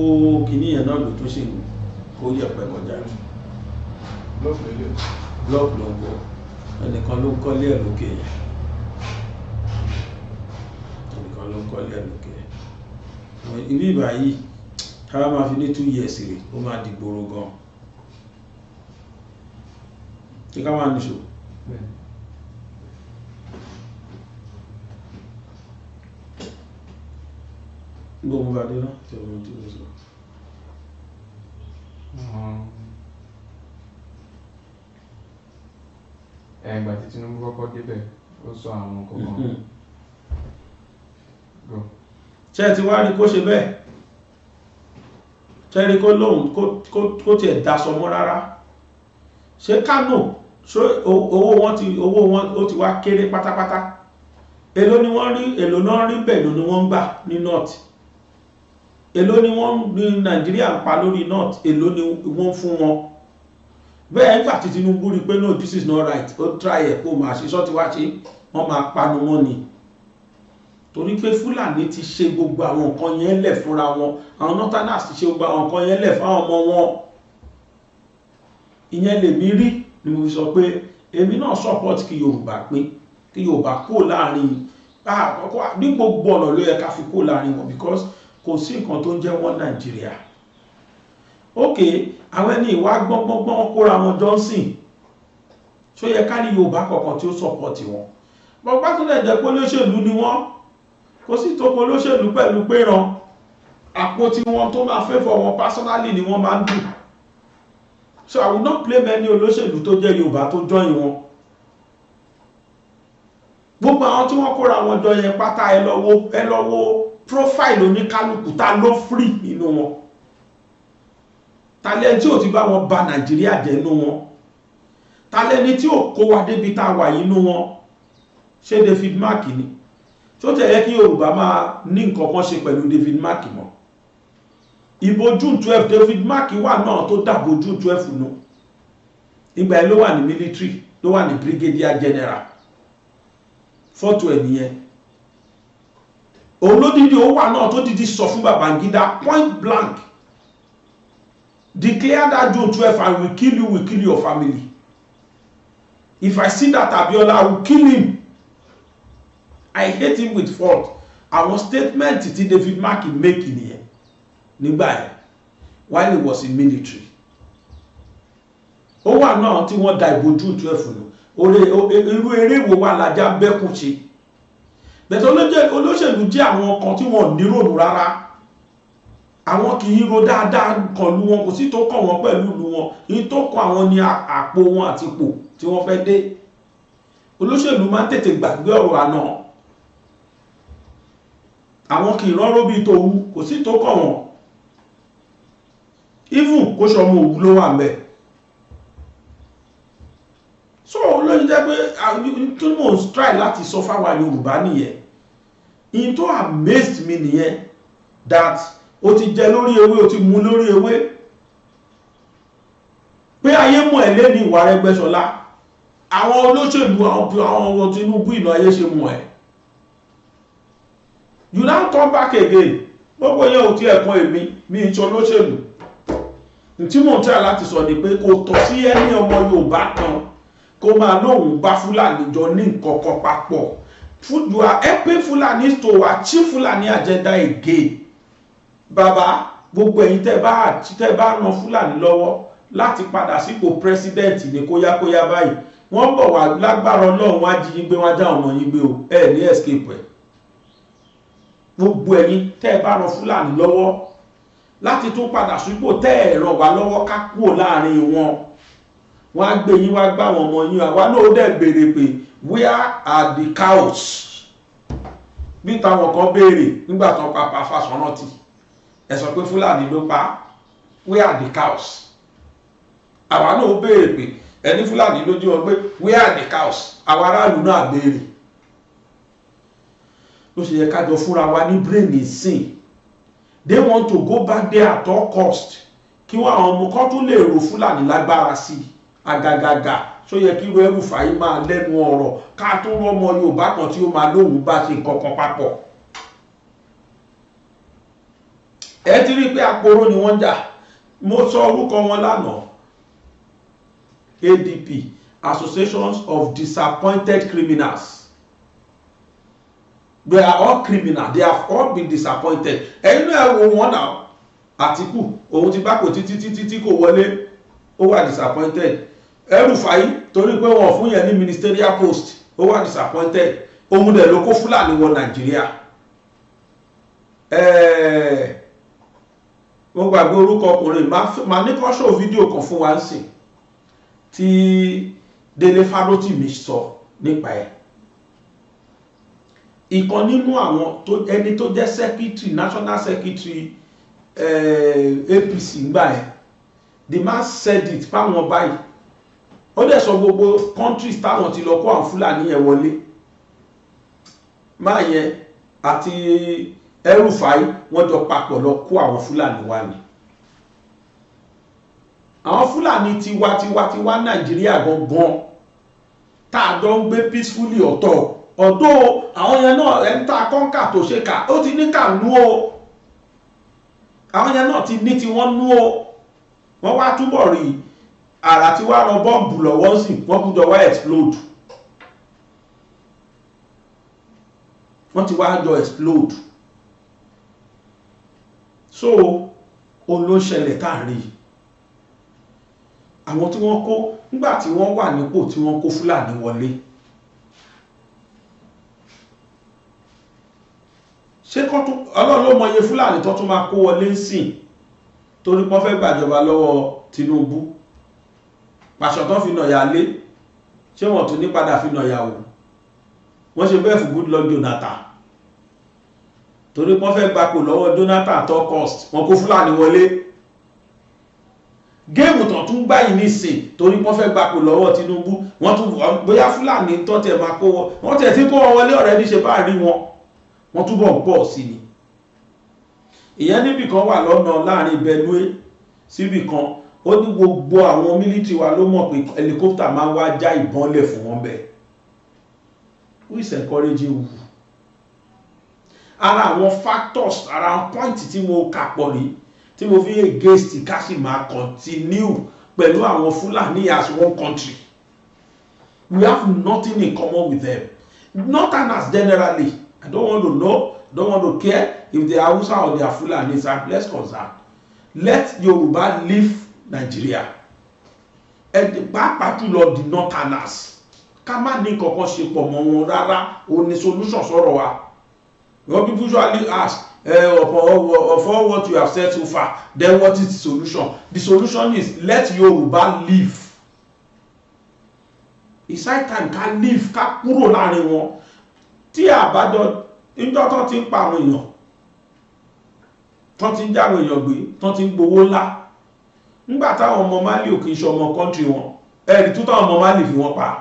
B: kìíní yẹn náà ló tó ṣe kó yẹ̀pẹ̀ kọjá blọọkì ló ń bọ̀ ẹnìkan ló ń kọ́lé ẹ̀ lókè yẹn ẹnìkan ló ń kọ́lé ẹ̀ lókè yẹn ibi ìbà yìí káwá máa fi ní 2 years rè ó máa di gbòòrò gan kí ká máa níṣò gbogbo bá dé náà tí ọmọ tí ó sọ
C: ẹgbà tí Tinubu kọ́kọ́ débẹ̀ ó sọ àwọn kọ̀ọ̀kan
B: ṣe ti wá rí kó ṣe bẹ́ẹ̀ ṣe rí kó lóhun kó tiẹ̀ dasọ mọ́ rárá ṣe Kánò owó wọn ó ti wá kéré pátápátá èló ni wọ́n rí èló náà rí bẹ́ẹ̀ ló ni wọ́n ń gbà ní north èló ni wọ́n ní Nàìjíríà ń pa lórí north èló ni wọ́n fún wọn bẹ́ẹ̀ nígbà tí Tinubu rí pé no this is not right ó try ẹ̀ kó máa ṣe sọ́tí wá ṣe wọ́n máa panu wọn ni torí pé Fúlàní ti ṣe gbogbo àwọn nǹkan yẹn lẹ̀ fúnra wọn àwọn northerners ti ṣe gbogbo àwọn nǹkan yẹn lẹ̀ fáwọn ọmọ wọn ìyẹn lèmi rí ni mo fi sọ pé èmi náà support kí Yorùbá pé kí Yorùbá kó láàrin ní gbogbo ọ̀nà ló yẹ ká fi kó láàrin wọn because kò sí nǹkan tó ń jẹ́ wọ́n Nàìjíríà ok àwọn ẹni ìwà gbọ́ngbọ́ngbọ́n kóra wọn Johnson ṣó yẹ ká ní Yorùbá kọ̀ọ̀kan tí ó support wọn bọ́pá tó lè jẹ́ pé olóṣèlú ni wọ́n kò sí tó kó olóṣèlú pẹ̀lú péran àpò tí wọ́n tó máa favour wọn personally ni wọ́n máa ń dù so I will not blame any olóṣèlú tó jẹ́ Yorùbá tó join wọn gbogbo àwọn tí wọ́n kóra wọn jọ yẹn pátá ẹ lọ wo profile oníkálukú ta ló free nínú wọn talẹ́ tí ò ti bá wọn ba Nàìjíríà jẹ́ nínú wọn talẹ́ ní tí ò kó wa débi tá a wà yínú wọn ṣé David Mark ni tó tẹ̀yẹ kí Yorùbá máa ní nǹkan kan ṣe pẹ̀lú David Mark mọ́ ìbò June 12 David Mark wà náà tó dàbò June 12 nù nígbà ẹ ló wà ní military ló wà ní brigadier general fọ́tò ẹ̀ nìyẹn òun ló dídí ó wà náà tó dídí sọ fún Babangida point blank declare that June 12 I will kill your family if I see that Abiola I will kill him I hate him with fault àwọn statement tí David Mark make nìyẹn nígbà yẹn while he was in military ó wà náà tí wọ́n da ìbò June 12 nù irú eré wo wà lájá bẹ́kùn ṣe bẹ̀tẹ̀ olóṣèlú jẹ́ àwọn kan tí wọ́n nírònú rárá àwọn kì í ro dáadáa kan lú wọn kò sí tó kàn wọ́n pẹ̀lú ìlú wọn yìí tó kàn àwọn ní àpò wọn àti ipò tí wọ́n fẹ́ dé olóṣèlú máa ń tètè gbàgbé ọ̀rọ̀ àná àwọn kì í rọ́rọ́ bí tòun kò sí tó kàn wọ́n even kó ṣọmọ òwú ló wà mẹ́ so lóyìn jẹ́ pé tí mò ń try láti sọ fáwa Yorùbá nìyẹn in tó amazed me nìyẹn that o ti jẹ lórí ewé o ti mu lórí ewé pé ayé mọ̀ ẹ́ lé ní ìwà Arẹ́gbẹ́ṣọlá àwọn olóṣèlú àwọn Tinubu ìnà ayé ṣe mọ̀ ẹ́ you now turn back again gbogbo yẹn ò tí ẹ̀kan èmi mi ń sọ olóṣèlú tí mò ń try láti sọ ni pé kò tọ́ sí ẹni ọmọ Yorùbá kan kó máa lóhùn bá Fúlàní jọ ní nǹkan kan papọ̀ you are helping Fulani to achieve Fulani agenda again bàbá gbogbo ẹ̀yin tẹ́ bá ràn Fúlàní lọ́wọ́ láti padà sípò president ní kóyákóyá báyìí wọ́n bọ̀ wá lágbára Ọlọ́run wá jí yín gbé wá já ọmọ yín gbé o ẹ ní escape ẹ̀ gbogbo ẹ̀yin tẹ́ bá ràn Fúlàní lọ́wọ́ láti tún padà sípò tẹ́ ràn wá lọ́wọ́ ká kúrò láàrin wọn wọ́n á gbé yín wá gbá àwọn ọmọ yín àwa náà dẹ̀ béèrè pé where are the cows bí táwọn kan béèrè nígbà tán pàpà Fáṣọ̀rántì ẹ sọ pé Fúlàní ló pa where are the cows àwa náà béèrè pé ẹni Fúlàní ló jí wọn pé where are the cows àwa aráàlú náà béèrè ló ṣe yẹ ká jọ fúnra wa ní brain ìsìn they want to go back there at all cost kí wọ́n àwọn ọmọ kan tún lè rò Fúlàní lágbára sí agagaga so yẹ kí ẹrù fàáyí máa lẹ́nu ọ̀rọ̀ ká tó rọ́mọ Yorùbá kan tí ó máa lóhùn bá ṣe nǹkan kan papọ̀ ẹ ti rí pé àporó ni wọ́n jà. Mo sọ orúkọ wọn lánàá, ADP, Associations of Disappointed Criminals. They are all criminal, they have all been disappointed. Ẹ̀yin náà ẹ wo wọn náà, Àtíkù òun ti bá kò títí kò wọlé, ó wà disappointed. El-Rufai torí pé wọ́n fún yẹn ní ministerial post, ó wà disappointed. Òun dẹ̀ ló kó Fúlàní wọ Nàìjíríà. Mo gbàgbé orúkọ ọkùnrin, ma ní kọ́ show fídíò kan fún wa ń sìn tí Délé Fárótìmí sọ nípa ẹ̀. Ìkan nínú àwọn ẹni tó jẹ́ secretary, national secretary APC ngbà ẹ̀, the man said it fáwọn báyìí. Ó dẹ̀ sọ gbogbo countries táwọn ti lọ kó àwọn Fúlàní yẹn wọlé. Máa yẹn àti El-Rufai wọ́n jọ papọ̀ lọ kó àwọn Fúlàní wá ni. Àwọn Fúlàní tiwa Nàìjíríà gangan tá a jọ ń gbé peacefully ọ̀tọ̀. Ọ̀dọ̀ àwọn yẹn náà ẹni tá a kọ́ńkà tó ṣe kà ó ti ní kà nú o. Àwọn yẹn náà ti ní tí wọ́n nú o. Wọ́n wá túbọ̀ rí àrà tí wá rọ bọ́ǹbù lọ́wọ́ sí, wọ́n gbọ́dọ̀ wá explode. Wọ́n ti wá jọ explode. So olóṣẹlẹ̀ káàrí àwọn tí wọ́n kó nígbà tí wọ́n wà nípò tí wọ́n kó Fúlàní wọlé. Ṣé kọ́ tún Ọlọ́run ló mọye Fúlàní tó tún máa kó wọlé ń sìn torí wọ́n fẹ́ gbàjọba lọ́wọ́ Tinubu. Pàṣọ tán fi nàyà lé, ṣé wọ́n tún ní padà fi nàyà wò? Wọ́n ṣe bẹ́ẹ̀ fún Goodluck Jonathan torí wọ́n fẹ́ gbapò lọ́wọ́ Jonathan at all cost, wọ́n kó Fúlàní wọlé. Géèmù tán tún gbá yìí nísìn torí wọ́n fẹ́ gbapò lọ́wọ́ Tinubu, wọ́n tún bóyá Fúlàní tó tẹ̀ máa kó wọ́n tẹ̀ tí kó wọn wọlé ọ̀rẹ́ ní ṣe bá rí wọ́n túbọ̀ ń pọ̀ sí ni. Ìyẹn níbì kan wà lọ́nà láàrin Benue síbì kan, ó ní gbogbo àwọn mílítì wa ló mọ̀ pé helicopter máa wá já ìbọn lẹ̀ fún wọn bẹ́ẹ̀. Who is encouraging you? Ara àwọn factors, ara àwọn point tí mo kà pọ̀ rí tí mo fi against ká sì máa continue pẹ̀lú àwọn Fúlàní as one country. We have nothing in common with them. Northerners generally, I don't want to know, don't want to care if they are Hausa or they are Fulanis. I'm less concerned. Let Yoruba leave Nigeria. Pàápàá jùlọ the Northerners. Ká má ní kankan ṣe pọ̀ mọ́ wọn rárá, ó ní solution sọ̀rọ̀ wa. When people usually ask, of all what you have said so far, then what is the solution? The solution is let Yoruba live. It's high time ká live, ká kúrò láàrin wọn. Tí àbádọ́ ìjọ tán ti ń pa àwọn èèyàn, tán ti ń jáwé èèyàn gbé, tán ti ń gbowó ńlá. Nígbà táwọn ọmọ Mali ò kì í ṣe ọmọ country wọn, ẹ̀rì tó táwọn ọmọ Mali fi wọ́n pa.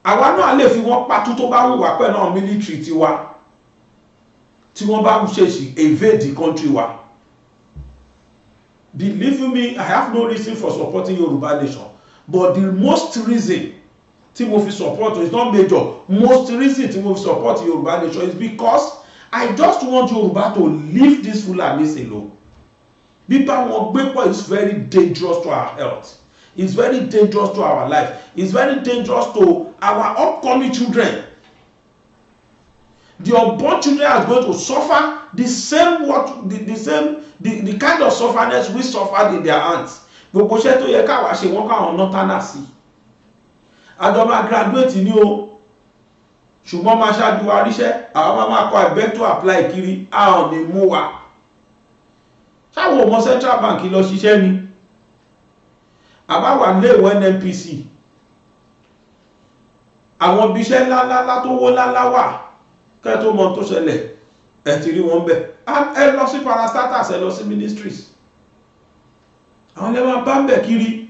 B: Àwa náà lè fi wọ́n pa tó bá wùwà pẹ̀lú àwọn military tiwa tí wọ́n bá ṣèṣì evade the country wa. Believe me, I have no reason for supporting Yoruba nation, but the most reason tí mo fi support is not major. Most reason tí mo fi support Yoruba nation is because I just want Yoruba to leave this Fulanis alone. Bíbá wọn gbé pọ̀ is very dangerous to our health. It's very dangerous to our life. It's very dangerous to our upcoming children. The unborn children are going to suffer the same the kind of sufferness we suffered in their hands. Gbogbo iṣẹ́ tó yẹ káwa ṣe wọ́n káwọn Northerners sí. Àjọ máa graduate ní o, ṣùgbọ́n máa ṣáájú wa ríṣẹ́, àwọn máa kọ ẹ̀bẹ́ tó apply kiri, àwọn ní mú wa. Ṣáwọn ọmọ Central Bank lọ ṣiṣẹ́ ni? Àbáwà lé ìwọ NNPC. Àwọn ibi iṣẹ́ ńláńlá tó wó ńláńlá wà, kẹ́ tó mọ tó ṣẹlẹ̀, ẹ ti rí wọn bẹ̀. Ẹ lọ sí parastatals, ẹ lọ sí ministries. Àwọn lè máa bá ń bẹ̀ kiri.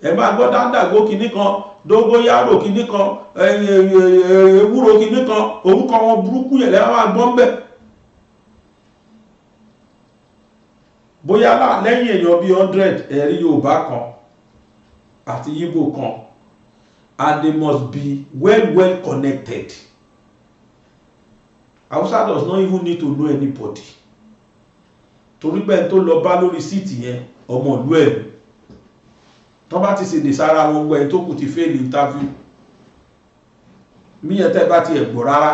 B: Ẹ máa gbọ́ dáńdàgbó kìíní kan, dógóyárò kìíní kan, ewúro kìíní kan, orúkọ wọn burúkú yẹn lẹ́wọ́n máa gbọ́ ń bẹ̀. Bóyá lẹ́yìn èèyàn bí 100 ẹ̀rí Yorùbá kan àti Igbo kan, and they must be well connected. Hausa does not even need to know anybody. Torí pé tó lọ bá lórí síìtì yẹn ọmọ ìlú ẹ̀ tó bá ti ṣèdè sára wọn gbọ́ ẹ̀ tó kù ti fail interview. Mí yẹn tẹ́ bá ti ẹ̀ gbọ́ rárá.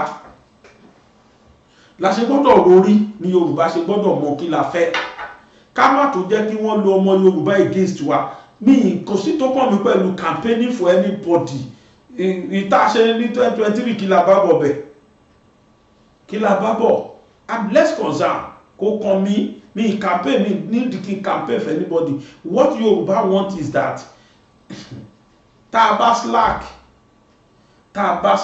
B: La ṣe gbọ́dọ̀ rorí ní Yorùbá ṣe gbọ́dọ̀ mọ kí la fẹ́. Ká má tó jẹ́ kí wọ́n lo ọmọ Yorùbá against wa. Mi kò sí tó kàn mí pẹ̀lú campaigning for anybody. Ìta ṣe ní 2023 kí la bá bọ̀ bẹ̀. Kí la bá bọ̀. I'm less concerned. Kò kàn mí. Me campaign, me need to campaign for anybody. What Yoruba want is that tá bá slack, tá bá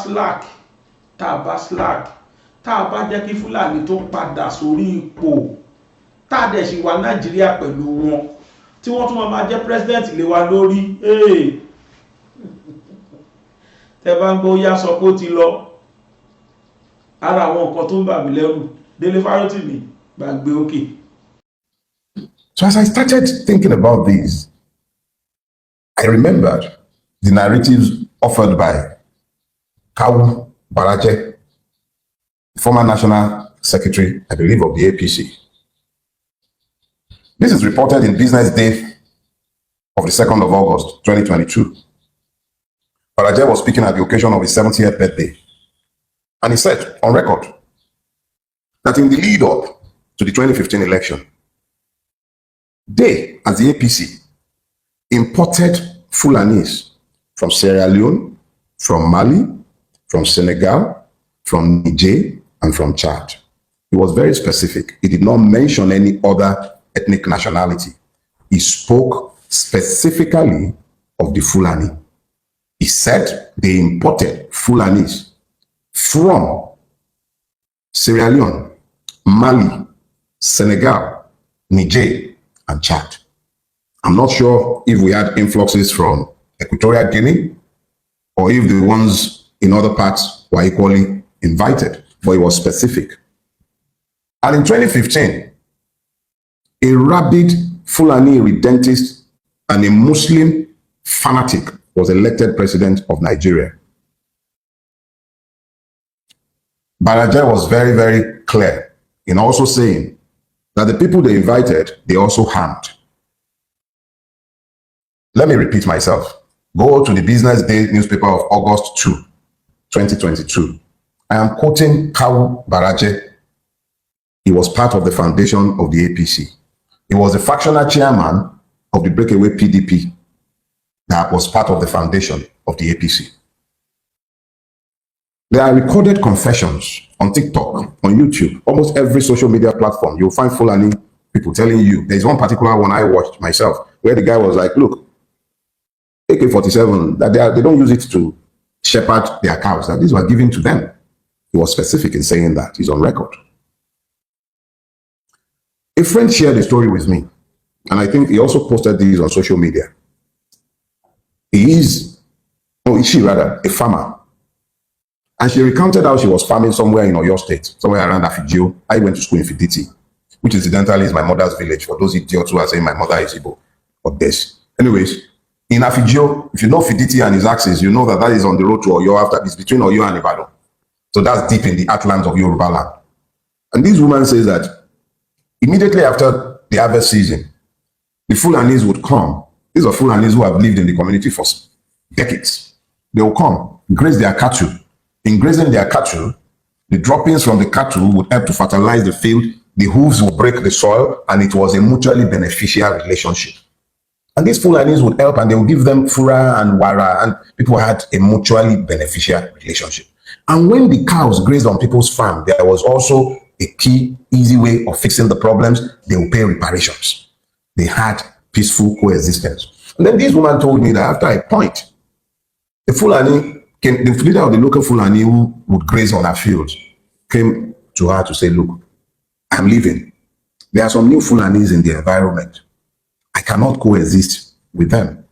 B: jẹ́ kí Fúlàní tó padà sórí ipò, tá dẹ̀ sì wà Nàìjíríà pẹ̀lú wọn, tí wọ́n tún máa jẹ́ president lé wa lórí. Tẹ́ bá ń gbọ́ yá sọ pé ó ti lọ. Ara àwọn nǹkan tó ń bà mí lẹ́rù. Délé Fárótìmí gbàgbé òkè.
D: So as I started thinking about these, I remembered the narratives offered by Kawu Baraje, former National Secretary, I believe, of the APC. This is reported in Business Day of the 2nd of August, 2022. Baraje was speaking at the occasion of his 70th birthday. And he said, on record, that in the lead up to the 2015 election, they, as the APC, imported Fulanis from Sierra Leone, from Mali, from Senegal, from Niger, and from Chad. He was very specific. He did not mention any other ethnic nationality. He spoke specifically of the Fulani. He said they imported Fulanis from Sierra Leone, Mali, Senegal, Niger, and Chad. I'm not sure if we had influxes from Equatorial Guinea or if the ones in other parts were equally invited, but it was specific. And in 2015, a rabid Fulani redentist and a Muslim fanatic was elected president of Nigeria. Baraje was very, very clear in also saying that the people they invited, they also harmed. Let me repeat myself. Go to the Business Day newspaper of August 2, 2022. I am quoting Kawu Baraje. He was part of the foundation of the APC. He was the fractional chairman of the breakaway PDP that was part of the foundation of the APC. There are recorded confessions on TikTok, on YouTube, almost every social media platform. You'll find Fulani people telling you. There's one particular one I watched myself where the guy was like, look, AK-47, that they don't use it to shepherd their cows, that these were given to them. He was specific in saying that. He's on record. A friend shared a story with me, and I think he also posted these on social media. Is she rather, a farmer. And she recounted how she was farming somewhere in Oyo State, somewhere around Afijio. I went to school in Fiditi, which incidentally is my mother's village, for those idiots who are saying my mother is Igbo or this. Anyways, in Afijio, if you know Fiditi and his axis, you know that that is on the road to Oyo after this, between Oyo and Ibadan. So that's deep in the heartlands of Yoruba land. And this woman says that immediately after the harvest season, the Fulanis would come. These are Fulanis who have lived in the community for decades. They will come, graze their cattle. In grazing their cattle, the droppings from the cattle would help to fertilize the field, the hooves would break the soil, and it was a mutually beneficial relationship. And these Fulanis would help, and they would give them fura and wara, and people had a mutually beneficial relationship. And when the cows grazed on people's farm, there was also a key, easy way of fixing the problems. They would pay reparations. They had peaceful coexistence. And then this woman told me that after a point, the Fulani came, the leader of the local Fulani who would graze on her fields came to her to say, look, I'm leaving. There are some new Fulanis in the environment. I cannot coexist with them.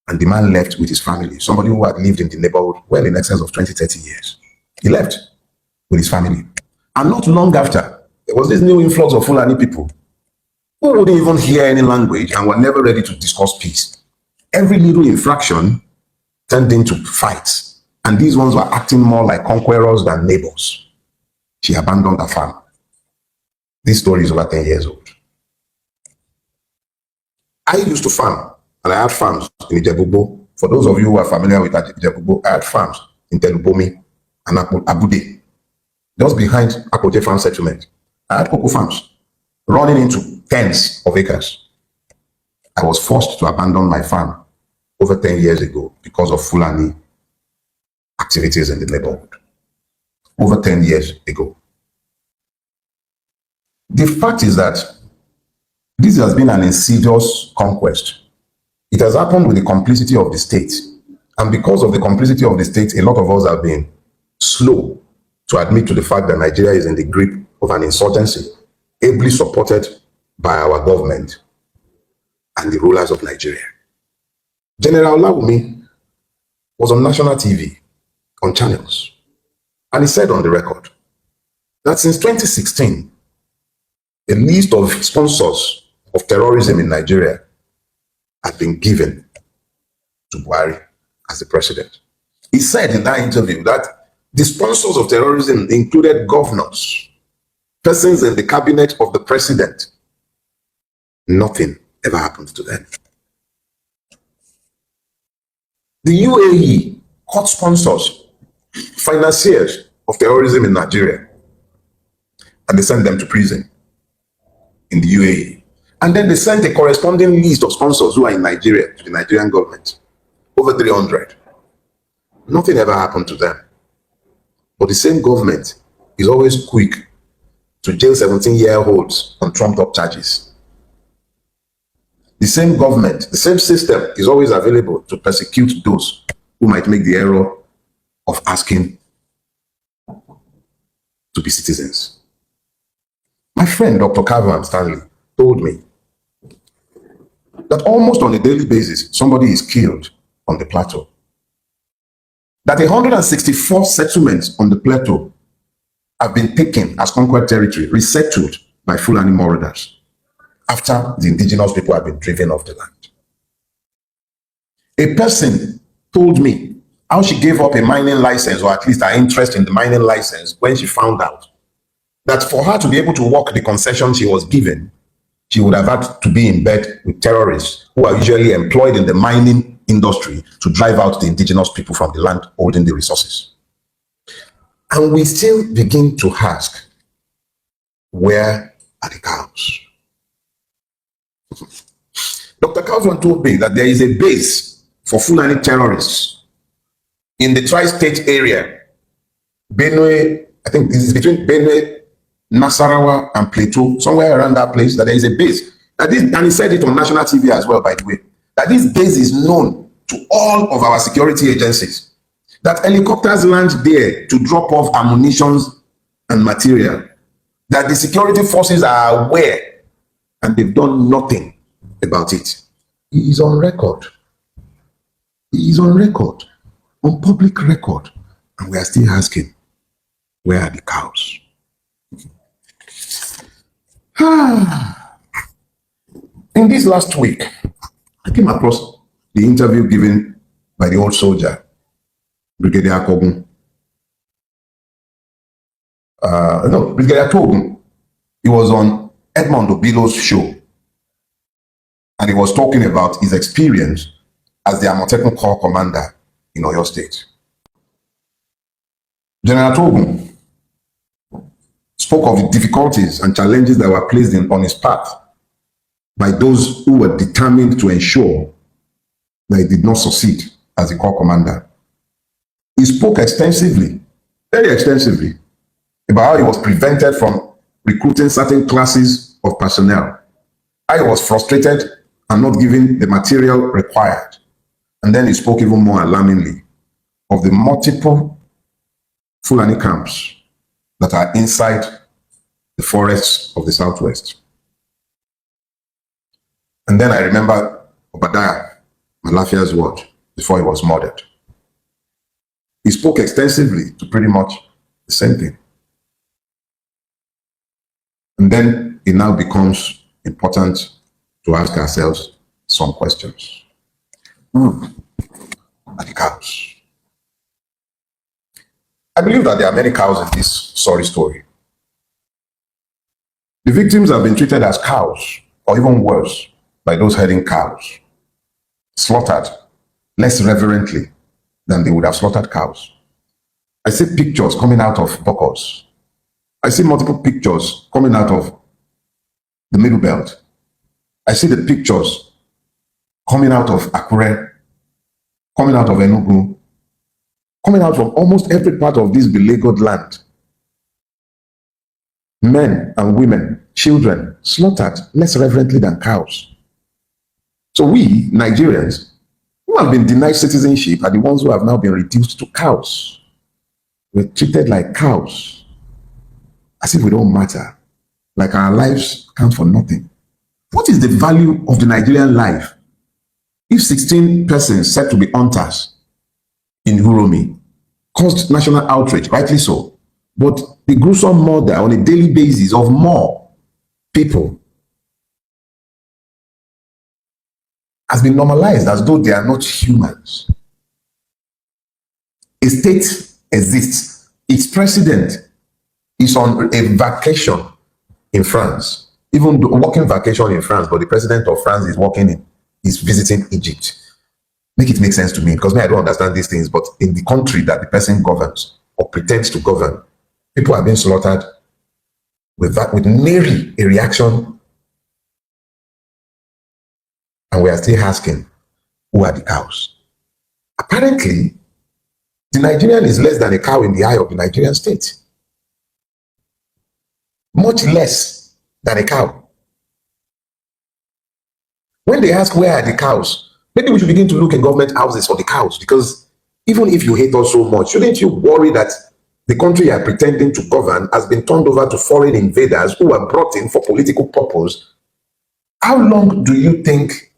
D: And the man left with his family, somebody who had lived in the neighborhood well in excess of 20, 30 years. He left with his family. And not long after, there was this new influx of Fulani people who wouldn't even hear any language and were never ready to discuss peace. Every little infraction turned into fights. And these ones were acting more like conquerors than neighbors. she abandoned her farm. This story is over 10 years old. I used to farm, and I had farms in Gbogbo. For those of you who are familiar with Gbogbo, I had farms in Telubomi and Abude, just behind Akoje Farm Settlement. I had cocoa farms running into tens of acres. I was forced to abandon my farm over 10 years ago because of Fulani activities in the neighborhood. Over 10 years ago. The fact is that this has been an insidious conquest. It has happened with the complicity of the state. And because of the complicity of the state, a lot of us have been slow to admit to the fact that Nigeria is in the grip of an insurgency, ably supported by our government and the rulers of Nigeria. General Olawumi was on national TV, on channels, and he said on the record that since 2016, a list of sponsors of terrorism in Nigeria had been given to Buhari as the president. He said in that interview that the sponsors of terrorism included governors, persons in the cabinet of the president. Nothing ever happened to them. The UAE caught sponsors, financiers of terrorism in Nigeria, and they sent them to prison in the UAE. And then they sent a corresponding list of sponsors who are in Nigeria to the Nigerian government, over 300. Nothing ever happened to them. But the same government is always quick to jail 17-year-olds on trumped-up charges. The same government, the same system is always available to persecute those who might make the error of asking to be citizens. My friend, Dr. Calvin Stanley, told me that almost on a daily basis, somebody is killed on the plateau. That 164 settlements on the plateau have been taken as conquered territory, resettled by Fulani marauders after the indigenous people have been driven off the land. A person told me how she gave up a mining license, or at least her interest in the mining license, when she found out that for her to be able to work the concession she was given, she would have had to be in bed with terrorists who are usually employed in the mining industry to drive out the indigenous people from the land holding the resources. And we still begin to ask, where are the cows? Dr. Calvin told me that there is a base for Fulani terrorists in the tri-state area, Benue, I think this is between Benue, Nasarawa, and Plateau, somewhere around that place, that there is a base. And he said it on national TV as well, by the way, that this base is known to all of our security agencies, that helicopters land there to drop off ammunition and material, that the security forces are aware and they've done nothing about it. He is on record. He is on record, on public record, and we are still asking, where are the cows? In this last week, I came across the interview given by the old soldier, Brigadier Kogun. Brigadier Kogun. He was on Edmond Obilo's show, and he was talking about his experience as the Amotekun Corps commander in Oyo State. General Togun spoke of the difficulties and challenges that were placed on his path by those who were determined to ensure that he did not succeed as a corps commander. He spoke extensively, very extensively, about how he was prevented from recruiting certain classes of personnel, how he was frustrated and not given the material required. And then he spoke even more alarmingly of the multiple Fulani camps that are inside the forests of the Southwest. And then I remember Obadiah Malafia's word before he was murdered. He spoke extensively to pretty much the same thing. And then it now becomes important to ask ourselves some questions. Who are the cows? I believe that there are many cows in this sorry story. The victims have been treated as cows, or even worse, by those herding cows, slaughtered less reverently than they would have slaughtered cows. I see pictures coming out of Bokos. I see multiple pictures coming out of the Middle Belt. I see the pictures coming out of Akure, coming out of Enugu, coming out from almost every part of this beleaguered land. Men and women, children, slaughtered less reverently than cows. So we, Nigerians, who have been denied citizenship, are the ones who have now been reduced to cows. We're treated like cows, as if we don't matter, like our lives count for nothing. What is the value of the Nigerian life if 16 persons said to be hunters in Uromi caused national outrage, rightly so, but the gruesome murder on a daily basis of more people has been normalized as though they are not humans? A state exists. Its president is on a vacation in France, even working vacation in France, but the president of France is visiting Egypt. Make it make sense to me, because I don't understand these things, but in the country that the person governs or pretends to govern, people are being slaughtered with nary a reaction, and we are still asking, who are the cows? Apparently, the Nigerian is less than a cow in the eye of the Nigerian state. Much less than a cow. When they ask where are the cows, maybe we should begin to look in government houses for the cows, because even if you hate us so much, shouldn't you worry that the country you are pretending to govern has been turned over to foreign invaders who are brought in for political purpose? How long do you think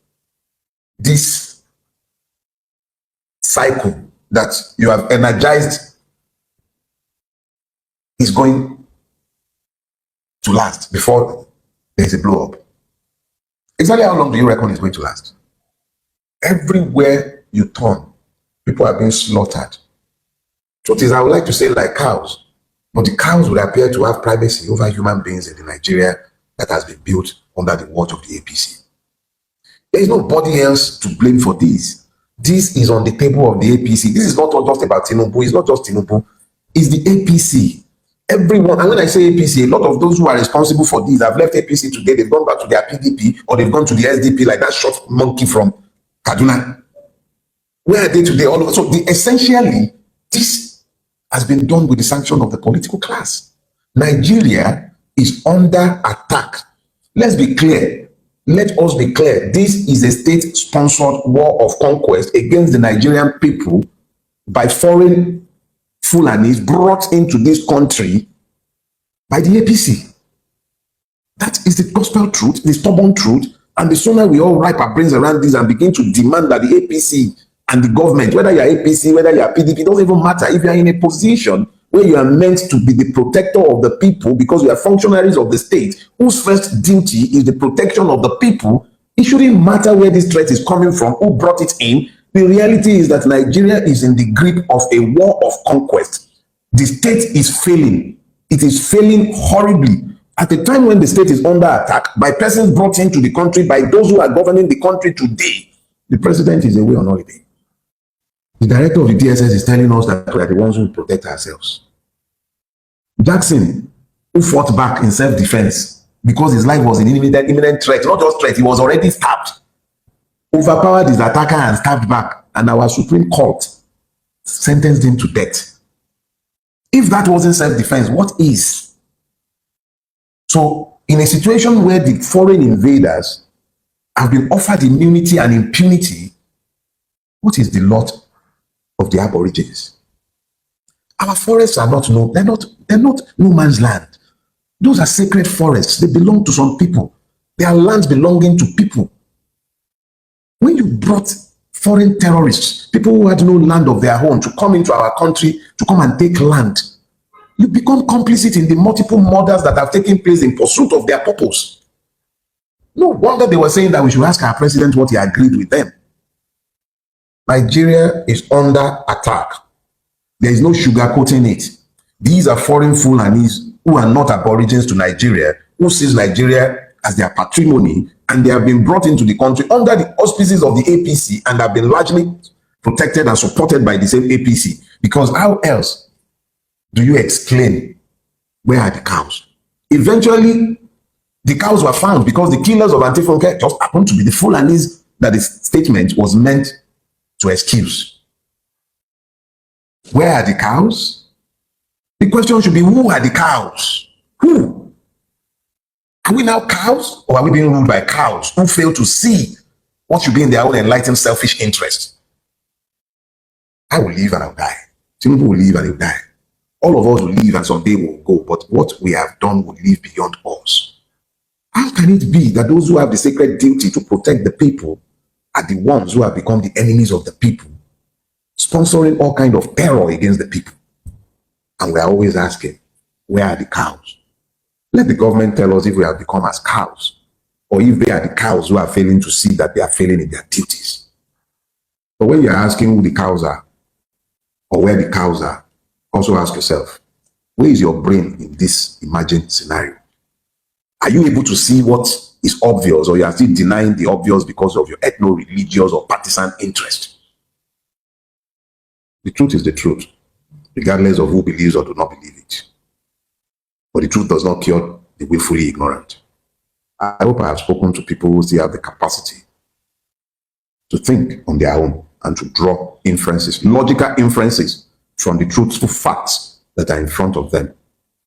D: this cycle that you have energized is going to last before there is a blow up? Exactly how long do you reckon it's going to last? Everywhere you turn, people are being slaughtered. Truth is, I would like to say like cows, but the cows would appear to have primacy over human beings in the Nigeria that has been built under the watch of the APC. There is nobody else to blame for this. This is on the table of the APC. This is not just about Tinubu. It's not just Tinubu. It's the APC. Everyone, and when I say APC, a lot of those who are responsible for this have left APC today. They've gone back to their PDP or they've gone to the SDP, like that short monkey from Kaduna. Where are they today? All over. So essentially, this has been done with the sanction of the political class. Nigeria is under attack. Let's be clear. Let us be clear. This is a state-sponsored war of conquest against the Nigerian people by foreign Fulanis brought into this country by the APC. That is the gospel truth, the stubborn truth. And the sooner we all wrap our brains around this and begin to demand that the APC and the government, whether you're APC, whether you're PDP, it doesn't even matter. If you're in a position where you are meant to be the protector of the people because you are functionaries of the state, whose first duty is the protection of the people, it shouldn't matter where this threat is coming from, who brought it in. The reality is that Nigeria is in the grip of a war of conquest. The state is failing. It is failing horribly. At a time when the state is under attack by persons brought into the country by those who are governing the country today, the president is away on holiday. The director of the DSS is telling us that we are the ones who protect ourselves. Jackson, who fought back in self-defense because his life was in imminent threat, not just threat, he was already stabbed, overpowered his attacker and stabbed back, and our Supreme Court sentenced him to death. If that wasn't self-defense, what is? So, in a situation where the foreign invaders have been offered immunity and impunity, what is the lot of the Aborigines? Our forests are not known. They're not no man's land. Those are sacred forests. They belong to some people. They are lands belonging to people. When you brought foreign terrorists, people who had no land of their own, to come into our country, to come and take land, you become complicit in the multiple murders that have taken place in pursuit of their purpose. No wonder they were saying that we should ask our president what he agreed with them. Nigeria is under attack. There is no sugarcoating it. These are foreign Fulanis who are not aborigines to Nigeria, who sees Nigeria as their patrimony, and they have been brought into the country under the auspices of the APC and have been largely protected and supported by the same APC. Because how else do you explain where are the cows? Eventually, the cows were found because the killers of Antifunke just happened to be the Fulanis that the statement was meant to excuse. Where are the cows? The question should be, who are the cows? Who? Are we now cows, or are we being ruled by cows who fail to see what should be in their own enlightened selfish interest? I will live and I'll die. Some people will live and they'll die. All of us will live and someday we'll go, but what we have done will live beyond us. How can it be that those who have the sacred duty to protect the people are the ones who have become the enemies of the people, sponsoring all kind of terror against the people? And we are always asking, where are the cows? Let the government tell us if we have become as cows, or if they are the cows who are failing to see that they are failing in their duties. But when you are asking who the cows are, or where the cows are, also ask yourself, where is your brain in this imagined scenario? Are you able to see what is obvious, or you are still denying the obvious because of your ethno-religious or partisan interest? The truth is the truth, regardless of who believes or do not believe it. But the truth does not cure the willfully ignorant. I hope I have spoken to people who still have the capacity to think on their own and to draw inferences, logical inferences from the truthful facts that are in front of them.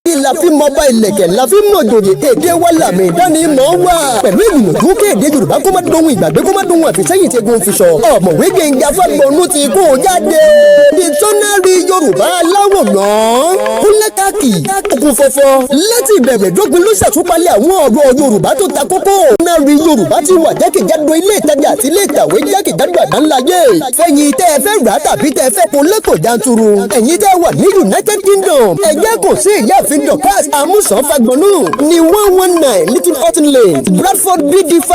E: La fi mobile lẹ̀kẹ̀ la fi mọ̀ jòyè èdè wa làmì ìdánimọ̀ wà pẹ̀lú ìgbìyànjú kéde Yorùbá kó má dohun ìgbàgbé kó má dohun àfisẹ́yìn tí egun fi sọ ọ̀mọ̀wé Gbénga Fágbọnú ti kó jáde dictionary Yorùbá aláwòrán kúnlẹ́kàkì okùn fọ́fọ́ láti ìbẹ̀rẹ̀ dógún ló ṣàtúpalẹ̀ àwọn ọ̀rọ̀ Yorùbá tó ta kókó dictionary Yorùbá ti wà jákèjádò ilé ìtajà àti ilé ìtàwé jákèjádò àgbáńláyé fẹ̀yìn tẹ́ ẹ fẹ́ rà tàbí tẹ́ ẹ fẹ́ kó lẹ́kọ̀ọ́ janturu ẹ̀yin tẹ́ wà ní United Kingdom ẹ̀jẹ̀ kò sí ìyáàfin Dorcas Amusan Fagbonu ní 119 Little Houghton Lane Bradford BD5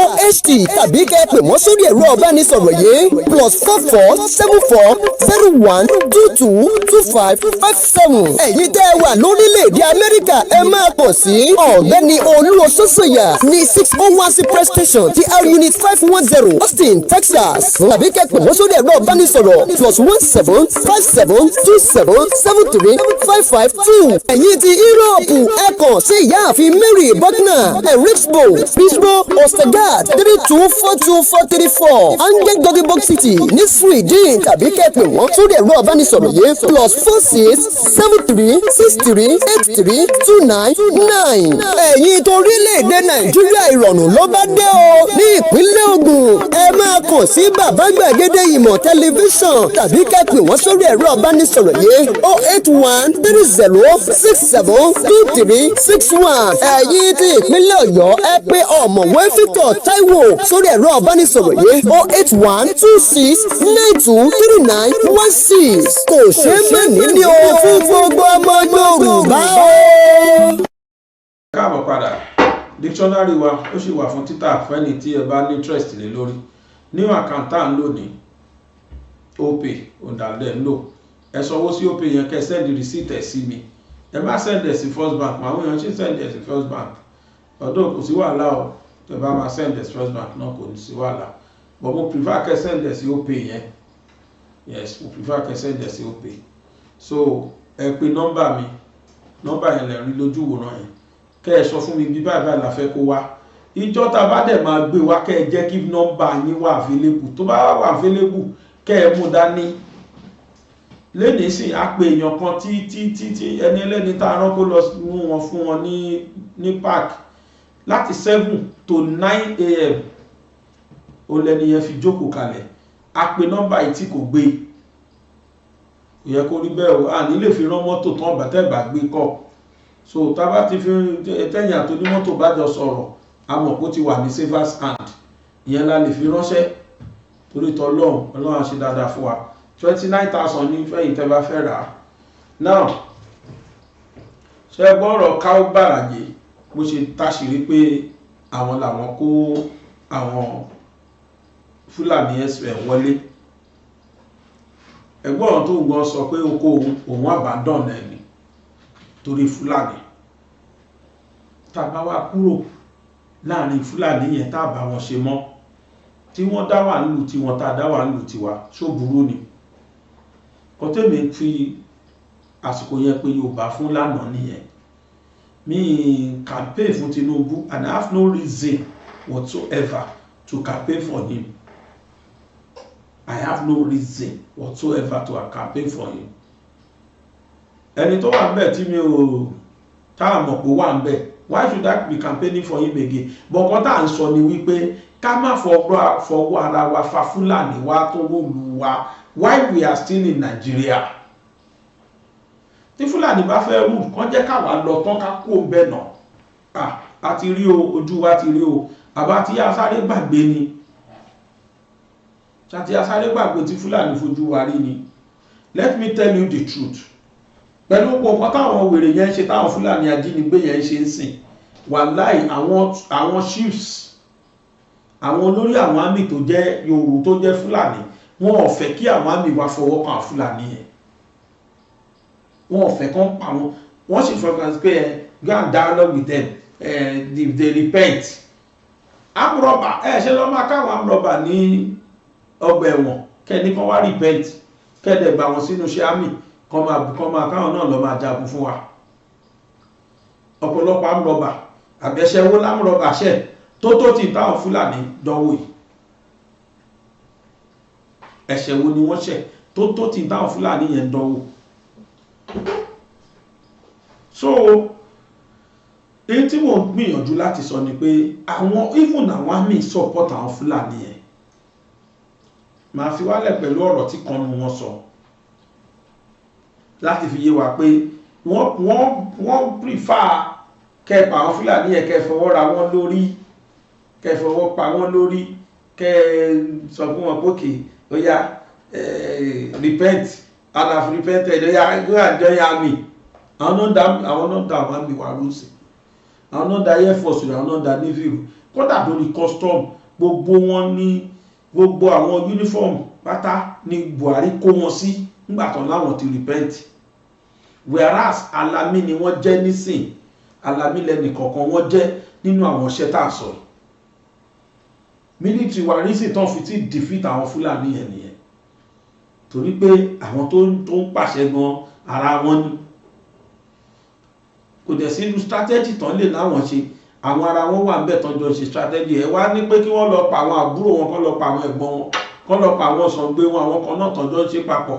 E: OHT tàbí kẹ́ pè wọ́n sórí ẹ̀rọ ọ̀bánisọ̀rọ̀ yìí +447401222557. ẹ̀yin tẹ́ ẹ wà lórílẹ̀‐èdè Amẹ́ríkà ẹ máa pọ̀ sí ọ̀gbẹ́ni Olúọ̀ṣọ́ṣọ́yà ní 601 Cypress Station TR Unit 510 Austin Texas tàbí kẹ́ pè wọ́n sórí ẹ̀rọ ọ̀bánisọ̀rọ̀ +175727735552. ẹ̀yin ti Europe ẹ kàn sí ìyáàfin Mary Buckner Eriksbo Bisbo Ostergaard 3242434 Angel Gogibog City ní Sweden tàbí kẹ́pẹ̀ wọ́n sórí ẹ̀rọ ọ̀bánisọ̀rọ̀ yìí +4673832929. ẹ̀yin torílẹ̀-èdè Nàìjíríà ìrọ̀rùn ló bá dé o ní ìpínlẹ̀ Ògùn ẹ máa kàn sí bàbá gbàgede ìmọ̀ tẹlifíṣàn tàbí kẹ́pẹ̀ wọ́n sórí ẹ̀rọ ọ̀bánisọ̀rọ̀ yìí 08130662361. ẹ̀yin ti ìpínlẹ̀ Ọ̀yọ́ ẹ pè ọ̀mọ̀wé Victor Taiwo sórí ẹ̀rọ ọ̀bánisọ̀rọ̀ yìí 08126923916. kò ṣeé mẹ́ni ní o fún gbogbo ọmọ Yorùbá o.
B: káàbọ̀ padà dictionary wa ó sì wà fún títà fẹ́ni tí ẹ bá ní interest lé lórí new account tá à ń lò ní opay òǹdàlẹ̀ ń lò ẹ sanwó sí opay yẹn kẹ́ send receipt ẹ̀ sí mi ẹ bá send ẹ̀ sí First Bank àwọn èèyàn ṣì send ẹ̀ sí First Bank ọ̀dọ̀ kò sí wàhálà o tẹ́ bá máa send ẹ̀ sí First Bank náà kò ní sí wàhálà but mo prefer kẹ́ send ẹ̀ sí opay yẹn yes mo prefer kẹ́ send ẹ̀ sí opay so ẹ pe nọ́mbà mi nọ́mbà yẹn lè rí lójú wòran yẹn kẹ́ ẹ sọ fún mi bí báyìí báyìí la fẹ́ kó wá ìjọ tá a bá dẹ̀ máa gbé wá kẹ́ ẹ jẹ́ kí nọ́mbà yín wà available tó bá wà available kẹ́ ẹ mú dání lẹ́nìí sì á pe èèyàn kan tí ẹni ẹlẹ́ni tá a rán kó lọ mú wọn fún wọn ní park láti 7 to 9 a.m. ó lẹ́ni yẹn fi jókòó kalẹ̀ á pe nọ́mbà yìí tí kò gbé kò yẹ kó rí bẹ́ẹ̀ o à ní lè fi rán mọ́tò tán bàtẹ́gbà gbé kọ́ so tá a bá ti fi tẹ́yìn àtòní mọ́tò bá jọ sọ̀rọ̀ a mọ̀ kó ti wà ní savers hand ìyẹn la lè fi ránṣẹ́ torí tọ́lọ́run Ọlọ́run á ṣe dáadáa fún wa 29,000 ní fẹ́yìn tẹ́ bá fẹ́ rà á now ṣe gbọ́rọ̀ káwọ́ gbàràjé bó ṣe táṣìírí pé àwọn làwọn kó àwọn Fúlàní ẹ̀sùn wọlé ẹgbọ́n tó gbọ́n sọ pé oko òun àbádọ́n ẹni torí Fúlàní tá bá wá kúrò láàrin Fúlàní yẹn tá bá wọn ṣe mọ́ tí wọ́n dá wà nílùú tí wọ́n tá dá wà nílùú tiwa ṣó burú ni kò tèmi fi àsìkò yẹn pé Yorùbá fún lánàá nìyẹn mi campaign fún Tinubu and I have no reason whatsoever to campaign for him. I have no reason whatsoever to campaign for him. Ẹni tó wà ńbẹ̀ tí mi ò tá mọ̀ pé wà ńbẹ̀, why should I be campaigning for him again? But kan tá ń sọ ni wípé ká má fọwọ́ ara wa fa Fúlàní wa tó wọ̀lú wa while we are still in Nigeria. Tí Fúlàní bá fẹ́ rú kàn jẹ́ káwa lọ tán ká kó ńbẹ̀ náà. A ti rí o, ojú wa ti rí o, àbá tí a sáré gbàgbé ni. Ṣàtì a sáré gbàgbé tí Fúlàní fojú wa rí ni. Let me tell you the truth. Pẹ̀lú gbogbo táwọn wèrè yẹn ṣe táwọn Fúlàní ajínigbé yẹn ṣe ń sìn wàláì àwọn chiefs àwọn olórí àwọn àmì tó jẹ́ Yorùbá tó jẹ́ Fúlàní wọn ò fẹ́ kí àwọn àmì wa fọwọ́ kan Fúlàní yẹn wọn ò fẹ́ kán pa wọn wọ́n sì fọkàn pé go and dialogue with them they repent amrọ̀bà ṣe lọ́ máa káwọn amrọ̀bà ní ọgbà ẹ̀wọ̀n kẹ́ni kan wá repent kẹ́dẹ̀ gbà wọn sínú iṣẹ́ àmì kan máa káwọn náà lọ máa jagun fún wa ọ̀pọ̀lọpọ̀ amrọ̀bà àbẹ̀ṣẹ́wó lámrọ̀bà ṣẹ̀ tó ti táwọn Fúlàní dánwò yìí ẹ̀ṣẹ̀ wo ni wọ́n ṣẹ̀ tó ti táwọn Fúlàní yẹn dánwò. So èyí tí mo gbìyànjú láti sọ ni pé àwọn even àwọn àmì support àwọn Fúlàní yẹn máa fi wálẹ̀ pẹ̀lú ọ̀rọ̀ tí kan nu wọn sọ láti fi yé wa pé wọ́n prefer kẹpa àwọn Fúlàní yẹn kẹfọwọ́ ra wọn lórí kẹfọwọ́ pa wọn lórí kẹ sọ fún wọn pókè ó yá repent and have repented ó yá go and join army àwọn náà dá àwọn àmì wà lóṣè àwọn náà dá air force rẹ̀ àwọn náà dá navy rẹ̀ kódà lórí custom gbogbo wọn ní gbogbo àwọn uniform pátá ni Buhari kó wọn sí nígbàtán láwọn ti repent whereas alami ni wọ́n jẹ́ nísìn alami lẹ́nì kọ̀ọ̀kan wọ́n jẹ́ nínú àwọn iṣẹ́ tá a sọ yìí military wa rí sí tán fi tí defeat àwọn Fúlàní yẹn nìyẹn torí pé àwọn tó ń pàṣẹ gan ara wọn ni kò dẹ̀ sínú strategy tán lè láwọn ṣe àwọn ara wọn wà ń bẹ̀ tán jọ ṣe strategy ẹ̀ wá ní pé kí wọ́n lọ pa àwọn àbúrò wọn kọ́ lọ pa àwọn ẹ̀gbọ́n wọn kọ́ lọ pa àwọn sọ̀gbé wọn àwọn kan náà tán jọ ṣe papọ̀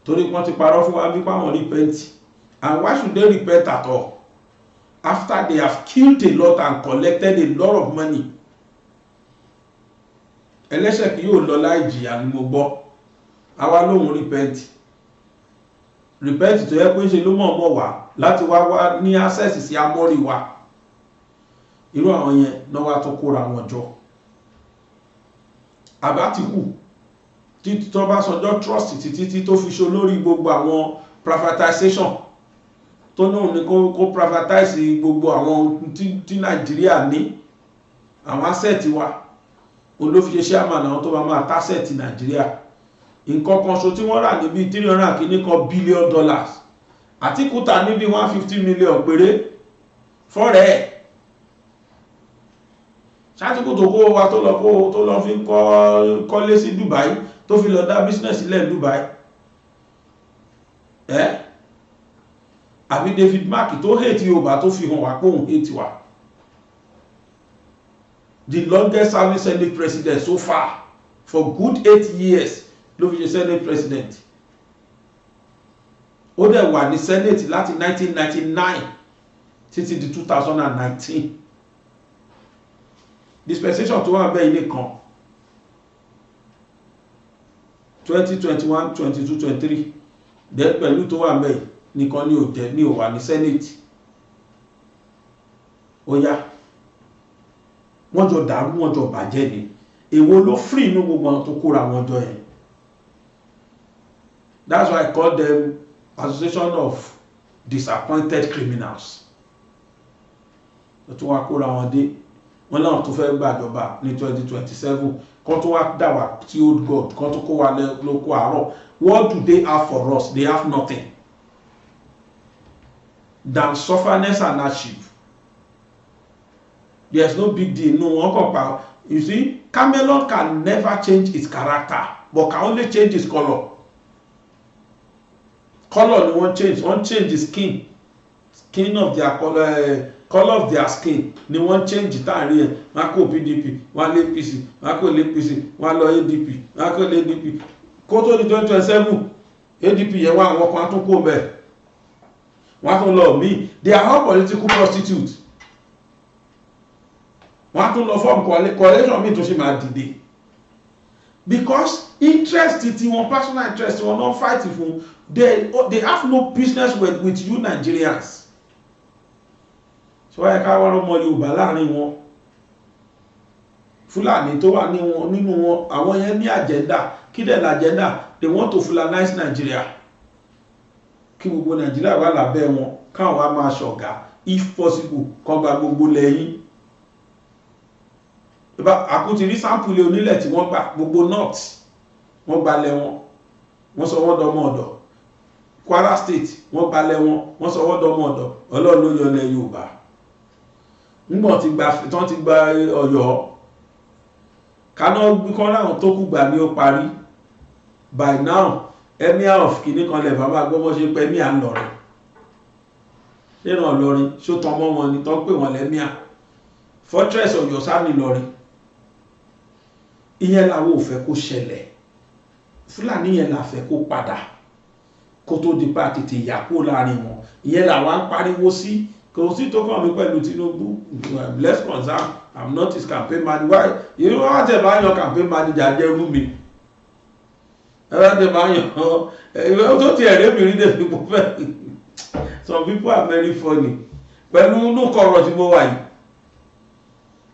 B: torí wọ́n ti parọ́ fún wa wípé àwọn repent and why should they repent at all after they have killed a lot and collected a lot of money. Ẹlẹ́ṣẹ̀ kì yóò lọ láì jìyà ni mo gbọ́ àwa lóhun repent tó yẹ pé ṣe ló mọ̀ wá láti wá ní access sí amọ́rí wa irú àwọn yẹn náà wá tó kóra wọn jọ Àbátíkù títí tó bá sọjọ́ trust títí tó fi ṣe lórí gbogbo àwọn privatization tó náà ní kó privatize gbogbo àwọn tí Nàìjíríà ní àwọn asset wa olófiṣẹ́ chairman àwọn tó bá máa asset Nàìjíríà nǹkan kan so tí wọ́n rà níbi $300 billion Àtíkù tà níbi 150 million péré fọ́rẹ̀ ẹ̀ ṣáàtíkù tó kó wa tó lọ fi kọ́lé sí Dubai tó fi lọ dá business ilẹ̀ Dubai àbí David Mark tó hate Yorùbá tó fi hàn wá pé òun hate wa the longest serving Senate president so far for good 8 years ló fi ṣe Senate president ó dẹ̀ wà ní Senate láti 1999 títí di 2019 dispensation tó wà bẹ́ẹ̀ ilé kan 2021 22 23 dẹ̀ pẹ̀lú tó wà bẹ́ẹ̀ nìkan ní òjẹ́ ní òwà ní Senate ó yá wọ́n jọ dàrú wọ́n jọ bàjẹ́ ni èwo ló free inú gbogbo àwọn tó kóra wọn jọ yẹn. That's why I call them association of disappointed criminals. tó wá kóra wọn dé wọn láwọn tó fẹ́ gbàjọba ní 2027 kan tó wá dáwà tí old god kan tó kó wa lóko àárọ̀. What do they have for us? They have nothing than sufferness and hardship. there's no big deal. No one can. You see, chameleon can never change its character, but can only change its color. Color they won't change the skin of their color of their skin. They won't change it. Wọ́n kó PDP, wọ́n lé APC, wọ́n kó lé APC, wọ́n lọ ADP, wọ́n kó lé ADP. Kó tó di 2027, ADP yẹn wá àwọn kan tún kó bẹ́ẹ̀. Wọ́n tún lọ mí. They are all political prostitutes. Wọ́n tún lọ form coalition mi tó ṣe máa dìde. Because interest ti wọn, personal interest wọn not fighting fún. They have no business with you Nigerians. So why ká wọ́n ọmọ Yorùbá láàrin wọn. Fúlàní tó wà nínú wọn, àwọn yẹn ní agenda. Kí dẹ̀ l'agenda? They want to Fulanize Nigeria. Kí gbogbo Nigeria wà lábẹ́ wọn, káwọn wá máa ṣọ̀gá. If possible, kán gba gbogbo lẹ́yìn. Àkútí rí sáàpùlé onílẹ̀ tí wọ́n gbà gbogbo north wọ́n gbalẹ̀ wọn, wọ́n sọ wọ́n dọmọ ọ̀dọ̀. Kwara state wọ́n gbalẹ̀ wọn, wọ́n sọ wọ́n dọmọ ọ̀dọ̀. Ọlọ́run ló yọ ilẹ̀ Yorùbá. Nígbà tán ti gba Ọ̀yọ́, kaná gbíkan láwọn tó kù gbà ní ó parí. By now emir of kìíní kan lẹ̀ bàbá gbọ́mọ́ ṣe pé emir ńlọrin. Nínú Ìlọrin ṣó tán mọ́ wọn ni tán pè wọ́n lẹ́míà. Fortress Ọ̀yọ́ sáà ní Ìlọrin. Ìyẹn làwọn ò fẹ́ kó ṣẹlẹ̀. Fúlàní yẹn la fẹ́ kó padà kó tó di pa tètè yà kó láàrin wọn. Ìyẹn làwọn ń pariwo sí. Kò sí tó kàn mí pẹ̀lú Tinubu. I'm less concerned. I'm not his campaign manager. Why? You know what about your campaign manager jẹ́ rú mi. Ẹ̀rọ máa yàn án. Tó ti ẹ̀rẹ́ mi rí dé people fẹ́. Some people are very funny. Pẹ̀lú inú kọ̀rọ̀ tí mo wà yìí.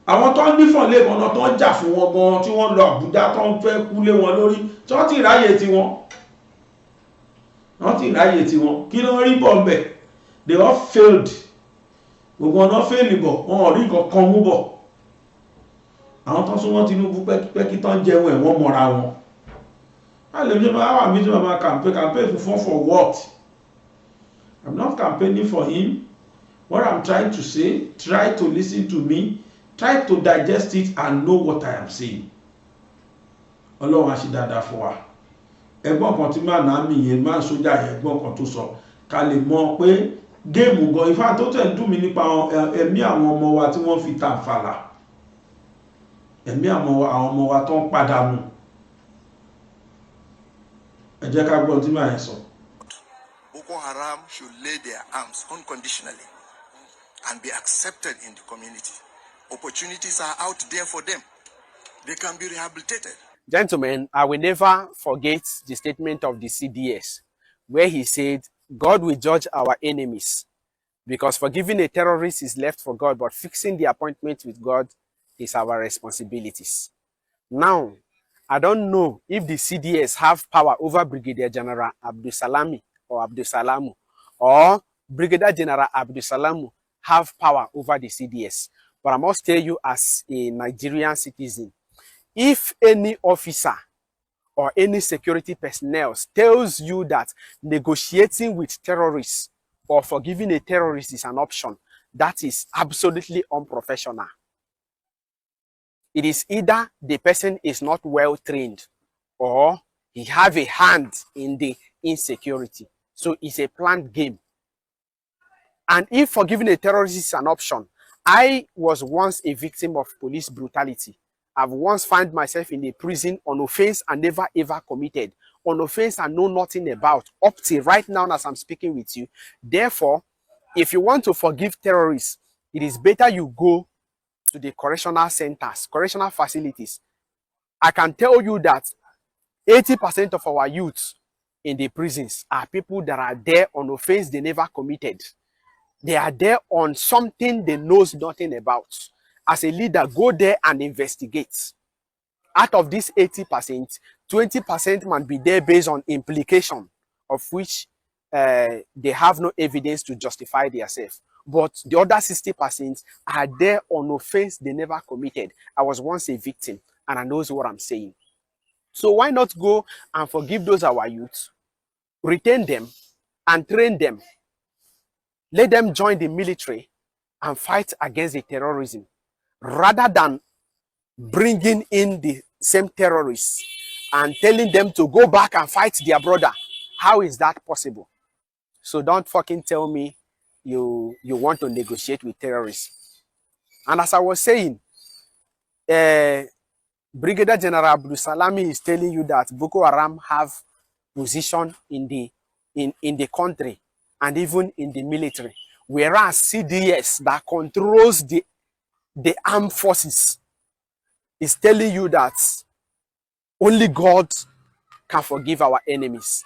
B: Àwọn tó ń nífọ̀n lé kan náà tó ń jà fún wọn gan tí wọ́n lọ Àbújá tó ń fẹ́ kú lé wọn lórí tí wọ́n ti ráyè tiwọn. Wọ́n ti ráyè tiwọn. Kí ló ń rí bọ̀ mbẹ̀? They all failed. Gbogbo ọ̀nà fail bọ̀, wọn ò rí nǹkan kan mú bọ̀. Àwọn tó súnmọ́ Tinubu pẹ́kí tán jẹun ẹ̀ wọ́n mọ́ra wọn. A lè jẹ́ máa wà mí tí wọ́n máa campaign for what? I'm not campaigning for him. What I'm trying to say, try to listen to me. Try to digest it and know what I am saying. Ọlọ́run á ṣe dáadáa fún wa. Ẹgbọ́n kan tí máa náà mi yẹn máa ń sójà yẹn ẹgbọ́n kan tó sọ ká lè mọ̀ pé géèmù gan ifá tó tẹ̀ ń dùn mí nípa ẹ̀mí àwọn ọmọ wa tí wọ́n fi tàǹfàlà. Ẹ̀mí àwọn ọmọ wa tó ń padà nù. Ẹ jẹ́ ká gbọ́ tí máa yẹn sọ.
F: Boko Haram should lay their arms unconditionally and be accepted in the community. Opportunities are out there for them. They can be rehabilitated.
G: Gentlemen, I will never forget the statement of the CDS, where he said, God will judge our enemies, because forgiving a terrorist is left for God, but fixing the appointment with God is our responsibilities. Now, I don't know if the CDS have power over Brigadier General Abdulsalami or Abdulsalamu, or Brigadier General Abdulsalamu have power over the CDS. But I must tell you, as a Nigerian citizen, if any officer or any security personnel tells you that negotiating with terrorists or forgiving a terrorist is an option, that is absolutely unprofessional. It is either the person is not well trained or he have a hand in the insecurity. So it's a planned game. And if forgiving a terrorist is an option, I was once a victim of police brutality. I've once found myself in a prison on offense I never ever committed, on offense I know nothing about, up till right now as I'm speaking with you. Therefore, if you want to forgive terrorists, it is better you go to the correctional centers, correctional facilities. I can tell you that 80% of our youths in the prisons are people that are there on offense they never committed. They are there on something they know nothing about. As a leader, go there and investigate. Out of this 80%, 20% might be there based on implication, of which they have no evidence to justify themselves. But the other 60% are there on offense they never committed. I was once a victim, and I know what I'm saying. So why not go and forgive those our youth, retain them, and train them? Let them join the military and fight against the terrorism. rather than bringing in the same terrorists and telling them to go back and fight their brother. How is that possible? So don't fucking tell me you want to negotiate with terrorists. And as I was saying, Brigadier General Abdul Salami is telling you that Boko Haram have position in the country and even in the military, whereas CDS that controls the armed forces is telling you that only God can forgive our enemies.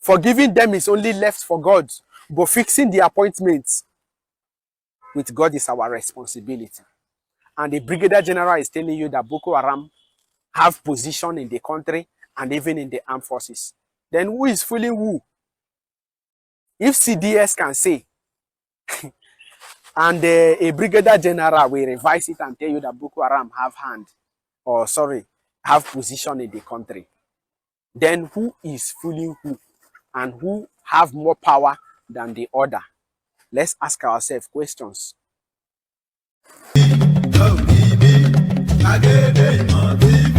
G: Forgiving them is only left for God, but fixing the appointments with God is our responsibility. And the Brigadier General is telling you that Boko Haram have position in the country and even in the armed forces. Then who is fooling who? If CDS can say, and a Brigadier General will revise it and tell you that Boko Haram have position in the country, then who is fooling who? And who have more power than the other? Let's ask ourselves questions.
A: Agede ìmọ̀ TV.